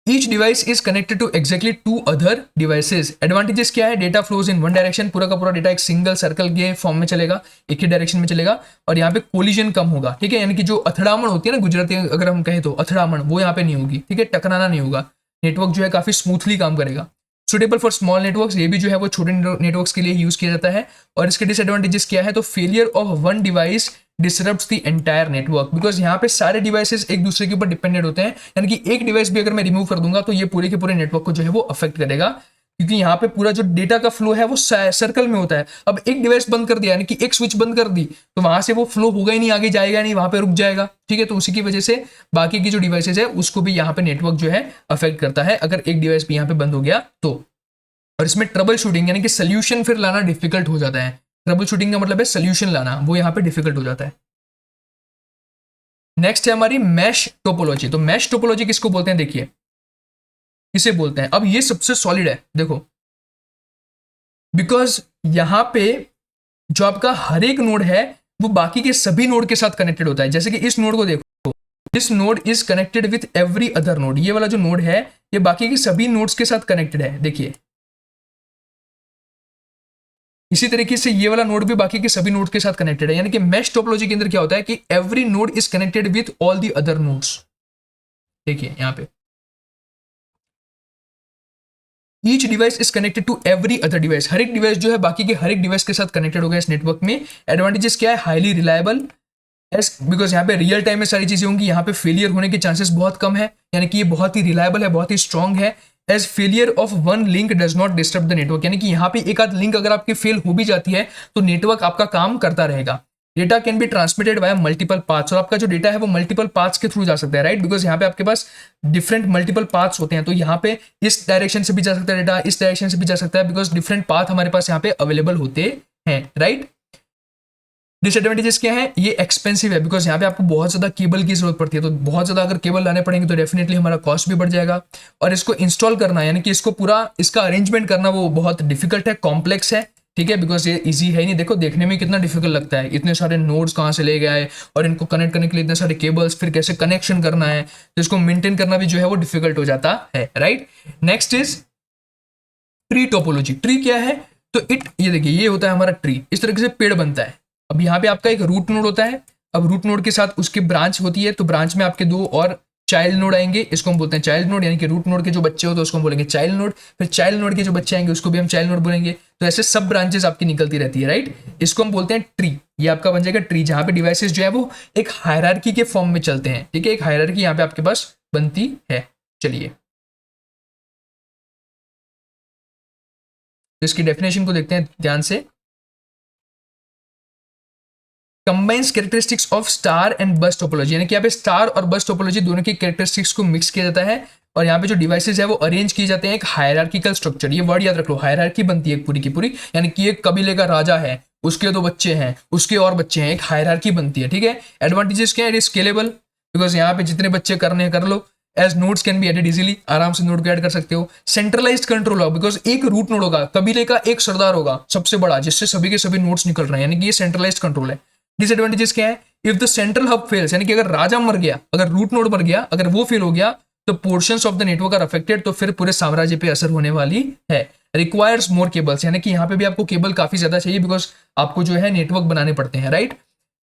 each device is connected to exactly two other devices. Advantages क्या है, data flows in one direction, पूरा का पूरा डेटा एक सिंगल सर्कल के फॉर्म में चलेगा, एक ही डायरेक्शन में चलेगा, और यहाँ पे कोलिजन कम होगा, ठीक है। यानी कि जो अथड़ामण होती है ना गुजराती अगर हम कहें तो अथड़ामण, वो यहाँ पे नहीं होगी, ठीक है, टकराना नहीं होगा, नेटवर्क जो है काफी स्मूथली काम करेगा। सुटेबल फॉर स्मॉल नेटवर्क्स, ये भी जो है वो छोटे नेटवर्क्स के लिए यूज किया जाता है। और इसके डिसएडवांटेजेस क्या है, तो failure of one device disrupts the entire network, because यहाँ पे सारे डिवाइसेस एक दूसरे के ऊपर डिपेंडेंट होते हैं, यानी कि एक डिवाइस भी अगर मैं रिमूव कर दूंगा तो ये पूरे के पूरे नेटवर्क को जो है वो अफेक्ट करेगा, क्योंकि यहाँ पे पूरा जो डेटा का फ्लो है वो सर्कल में होता है। अब एक डिवाइस बंद कर दिया, यानी कि एक स्विच बंद कर दी, तो वहां से वो फ्लो होगा ही नहीं, आगे जाएगा नहीं, वहां पे रुक जाएगा, ठीक है। तो उसी की वजह से बाकी की जो डिवाइसेज है उसको भी यहाँ पे नेटवर्क जो है अफेक्ट करता है अगर एक डिवाइस भी यहाँ पे बंद हो गया तो। और इसमें ट्रबल शूटिंग यानी कि सोल्यूशन फिर लाना डिफिकल्ट हो जाता है, ट्रबल शूटिंग का मतलब है सोल्यूशन लाना, वो यहाँ पे डिफिकल्ट हो जाता है। नेक्स्ट है हमारी मैश टोपोलॉजी। तो मैश टोपोलॉजी किसको बोलते हैं, देखिए इसे बोलते हैं, अब ये सबसे सॉलिड है देखो, बिकॉज यहां पे जो आपका हर एक नोड है वो बाकी के सभी नोड के साथ कनेक्टेड होता है। जैसे कि इस नोड को देखो, this node is connected with every other node, ये वाला जो नोड है ये बाकी के सभी नोड्स के साथ कनेक्टेड है, देखिए इसी तरीके से ये वाला नोड भी बाकी के सभी नोड के साथ कनेक्टेड है। यानी कि मैश टोपोलॉजी के अंदर क्या होता है कि every node is connected with all the other nodes. देखिए यहां पे each device is connected to every other device, हर एक डिवाइस जो है बाकी के हर एक डिवाइस के साथ कनेक्टेड हो गया इस नेटवर्क में। एडवांटेजेस क्या है, हाईली रिलायबल, एस बिकॉज यहाँ पे रियल टाइम में सारी चीजें होंगी, यहाँ पे फेलियर होने के चांसेस बहुत कम है, यानी कि ये बहुत ही रिलायबल है, बहुत ही स्ट्रांग है। As failure of one link does not disturb the network, यानी कि यहाँ पे एक आध लिंक अगर आपकी फेल हो भी जाती है तो नेटवर्क आपका काम करता रहेगा। Data can be transmitted by multiple paths, और आपका जो डेटा है वो मल्टीपल पाथ्स के थ्रू जा सकता है, राइट, बिकॉज यहाँ पे आपके पास डिफरेंट मल्टीपल पाथ्स होते हैं। तो यहाँ पे इस डायरेक्शन से भी जा सकता है डेटा, इस डायरेक्शन से भी जा सकता है, बिकॉज डिफरेंट पाथ हमारे पास यहाँ पे अवेलेबल होते हैं, राइट। डिसएडवांटेजेस क्या है, ये एक्सपेंसिव है, बिकॉज यहाँ पे आपको बहुत ज्यादा केबल की जरूरत पड़ती है, तो बहुत ज्यादा अगर केबल लाने पड़ेंगे तो डेफिनेटली हमारा कॉस्ट भी बढ़ जाएगा। और इसको इंस्टॉल करना यानी कि इसको पूरा इसका अरेंजमेंट करना वो बहुत डिफिकल्ट है, कॉम्प्लेक्स है, ठीक है, बिकॉज ये इजी है नहीं। देखो देखने में कितना डिफिकल्ट लगता है, इतने सारे नोड्स कहाँ से ले गए और इनको कनेक्ट करने के लिए इतने सारे केबल्स, फिर कैसे कनेक्शन करना है, तो इसको मेंटेन करना भी जो है वो डिफिकल्ट हो जाता है, right. Next is tree topology. Tree क्या है, तो ये देखिए ये होता है हमारा ट्री, इस तरीके से पेड़ बनता है। अब यहाँ पे आपका एक रूट नोड होता है, अब रूट नोड के साथ उसकी ब्रांच होती है, तो ब्रांच में आपके दो और चाइल्ड नोड आएंगे, इसको हम बोलते हैं चाइल्ड नोड, यानी कि रूट नोड के जो बच्चे होते हैं उसको हम बोलेंगे चाइल्ड नोड, फिर चाइल्ड नोड के जो बच्चे आएंगे उसको भी हम चाइल्ड नोड बोलेंगे। तो ऐसे सब ब्रांचेस आपकी निकलती रहती है, राइट। इसको हम बोलते हैं ट्री, ये आपका बन जाएगा ट्री, जहां पे डिवाइसेस जो है वो एक हायरार्की के फॉर्म में चलते हैं, ठीक है, एक हायरार्की यहाँ पे आपके पास बनती है। चलिए तो इसकी डेफिनेशन को देखते हैं ध्यान से। Combines characteristics of star and बस टोपोलॉजी, यानी कि यहाँ पे स्टार और बस टोपोलॉजी दोनों की कैरेक्टरिस्टिक्स को मिक्स किया जाता है, और यहाँ पे जो डिवाइसेस है वो अरेंज किए जाते हैं एक हायरार्किकल स्ट्रक्चर। ये वर्ड याद रख लो, हायरार्की बनती है एक पूरी की पूरी, यानी कि एक कबीले का राजा है, उसके दो बच्चे हैं, उसके और बच्चे हैं, एक हायरार्की बनती है, ठीक है। एडवांटेजेस क्या है, इट इज स्केलेबल, बिकॉज यहाँ पे जितने बच्चे करने हैं कर लो। As nodes can be added easily, आराम से नोड को ऐड कर सकते हो। सेंट्रलाइज्ड कंट्रोल होगा, बिकॉज एक रूट नोड होगा, कबीले का एक सरदार होगा सबसे बड़ा, जिससे सभी के सभी नोड्स निकल रहे हैं, यानी कि ये सेंट्रलाइज्ड कंट्रोल है। डिसएडवांटेजेस क्या है, if the central hub fails, यानी कि अगर राजा मर गया, अगर रूट नोड मर गया, अगर वो फेल हो गया तो portions of the network are affected, तो फिर पूरे साम्राज्य पे असर होने वाली है। रिक्वायर्स मोर केबल्स, यानी कि यहाँ पे भी आपको केबल काफी ज्यादा चाहिए, बिकॉज आपको जो है नेटवर्क बनाने पड़ते हैं, राइट।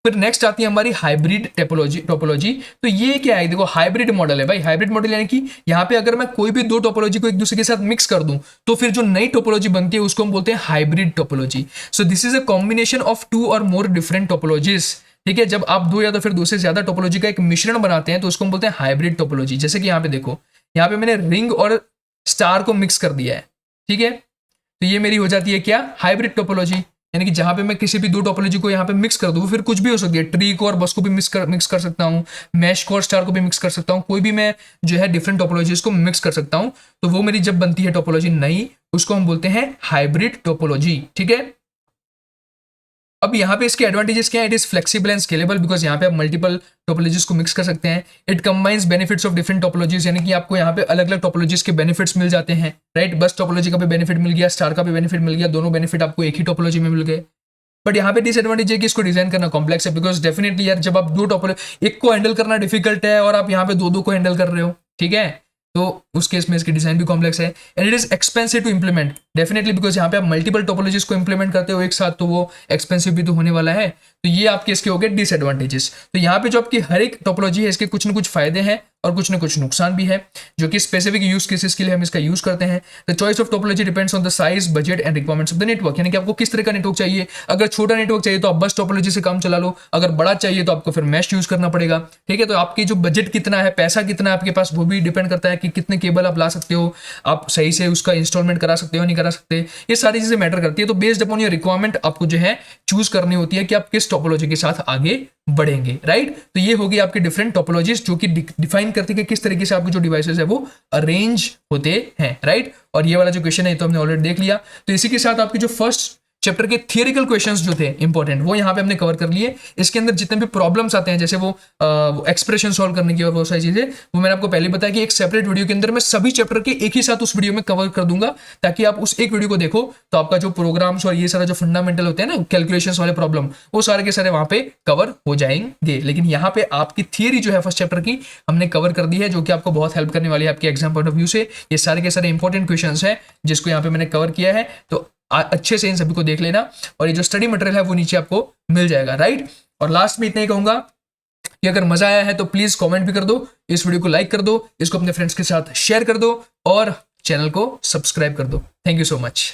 फिर नेक्स्ट आती है हमारी हाइब्रिड टोपोलॉजी। तो ये क्या है, देखो हाइब्रिड मॉडल है भाई, हाइब्रिड मॉडल यानी कि यहाँ पे अगर मैं कोई भी दो टोपोलॉजी को एक दूसरे के साथ मिक्स कर दूं तो फिर जो नई टोपोलॉजी बनती है उसको हम बोलते हैं hybrid topology. So this is a combination of two और मोर डिफरेंट टोपोलॉजीज, ठीक है। जब आप दो या तो फिर दो से ज्यादा टोपोलॉजी का एक मिश्रण बनाते हैं तो उसको हम बोलते हैं हाइब्रिड टोपोलॉजी। जैसे कि यहाँ पे देखो, यहाँ पे मैंने रिंग और स्टार को मिक्स कर दिया है, ठीक है, तो ये मेरी हो जाती है क्या, हाइब्रिड टोपोलॉजी। यानी कि जहां पे मैं किसी भी दो टोपोलॉजी को यहाँ पे मिक्स कर दूं, फिर कुछ भी हो सकती है, ट्री को और बस को भी मिक्स कर सकता हूँ, मैश को और स्टार को भी मिक्स कर सकता हूँ, कोई भी मैं जो है डिफरेंट टोपोलॉजीज को मिक्स कर सकता हूँ। तो वो मेरी जब बनती है टोपोलॉजी नई, उसको हम बोलते हैं हाइब्रिड टोपोलॉजी, ठीक है। अब यहाँ पे इसके एडवांटेजेस क्या है, it is flexible and scalable, because यहाँ पे आप मल्टीपल टोपोलॉजीज को मिक्स कर सकते हैं। It combines benefits of different topologies, यानी कि आपको यहाँ पे अलग अलग टोपोलॉजीज के बेनिफिट्स मिल जाते हैं, राइट। बस टोपोलॉजी का भी बेनिफिट मिल गया, स्टार का भी बेनिफिट मिल गया, दोनों बेनिफिट आपको एक ही टोपोलॉजी में मिल गए। बट यहाँ पे डिसएडवांटेज है कि इसको डिजाइन करना कॉम्प्लेक्स है, बिकॉज डेफिनेटली यार जब आप दो टोपोलॉजी, एक को हैंडल करना डिफिकल्ट है और आप यहाँ पे दो को हैंडल कर रहे हो, ठीक है, तो उस केस में इसकी डिजाइन भी कॉम्प्लेक्स है। And it is expensive to implement, definitely, because यहाँ पे आप मल्टीपल टोपोलॉजीज को इंप्लीमेंट करते हो एक साथ, तो वो एक्सपेंसिव भी तो होने वाला है। तो ये आपके इसके हो गए डिसएडवांटेजेस। तो यहाँ पे जो आपकी हर एक टोपोलॉजी है इसके कुछ ना कुछ फायदे हैं और कुछ ना कुछ नुकसान भी है, जो कि स्पेसिफिक यूज केसेस के लिए हम इसका यूज करते हैं। The choice of topology depends on the size, budget and requirements of the network, यानी कि आपको किस तरह का नेटवर्क चाहिए। अगर छोटा नेटवर्क चाहिए तो आप बस टोपोलॉजी से काम चला लो, अगर बड़ा चाहिए तो आपको फिर मैश यूज करना पड़ेगा, ठीक है। तो आपकी जो बजट कितना है, पैसा कितना है आपके पास, वो भी डिपेंड करता है कि कितने केबल आप ला सकते हो, आप सही से उसका इंस्टॉलमेंट करा सकते हो नहीं करा सकते, ये सारी चीजें मैटर करती है। तो बेस्ड अपॉन योर रिक्वायरमेंट आपको जो है चूज करनी होती है कि आप किस टोपोलॉजी के साथ आगे बढ़ेंगे, राइट। तो ये होगी आपकी डिफरेंट टोपोलॉजीज जो कि डिफाइन करती है कि किस तरीके से आपके जो डिवाइसेस है वो अरेंज होते हैं, राइट। और ये वाला जो क्वेश्चन है तो हमने ऑलरेडी देख लिया। तो इसी के साथ आपकी जो फर्स्ट चैप्टर के थियरिकल क्वेश्चंस जो थे इंपॉर्टेंट, वो यहाँ पे हमने कवर कर लिए। इसके अंदर जितने भी प्रॉब्लम्स आते हैं, जैसे वो एक्सप्रेशन सॉल्व करने की और बहुत सारी चीजें, वो मैंने आपको पहले बताया कि एक सेपरेट वीडियो के अंदर मैं सभी चैप्टर के एक ही साथ उस वीडियो में कवर कर दूंगा, ताकि आप उस एक वीडियो को देखो तो आपका जो प्रोग्राम्स और ये सारा जो फंडामेंटल होते हैं ना, कैलकुलेशंस वाले प्रॉब्लम, वो सारे के सारे वहां पे कवर हो जाएंगे। लेकिन यहाँ पे आपकी थियरी जो है फर्स्ट चैप्टर की हमने कवर कर दी है, जो कि आपको बहुत हेल्प करने वाली है आपके एग्जाम पॉइंट ऑफ व्यू से। ये सारे के सारे इंपॉर्टेंट क्वेश्चंस हैं जिसको यहाँ पे मैंने कवर किया है, तो अच्छे से इन सभी को देख लेना, और ये जो स्टडी मटेरियल है वो नीचे आपको मिल जाएगा, राइट। और लास्ट में इतना ही कहूंगा कि अगर मजा आया है तो प्लीज कमेंट भी कर दो, इस वीडियो को लाइक कर दो, इसको अपने फ्रेंड्स के साथ शेयर कर दो और चैनल को सब्सक्राइब कर दो। Thank you so much.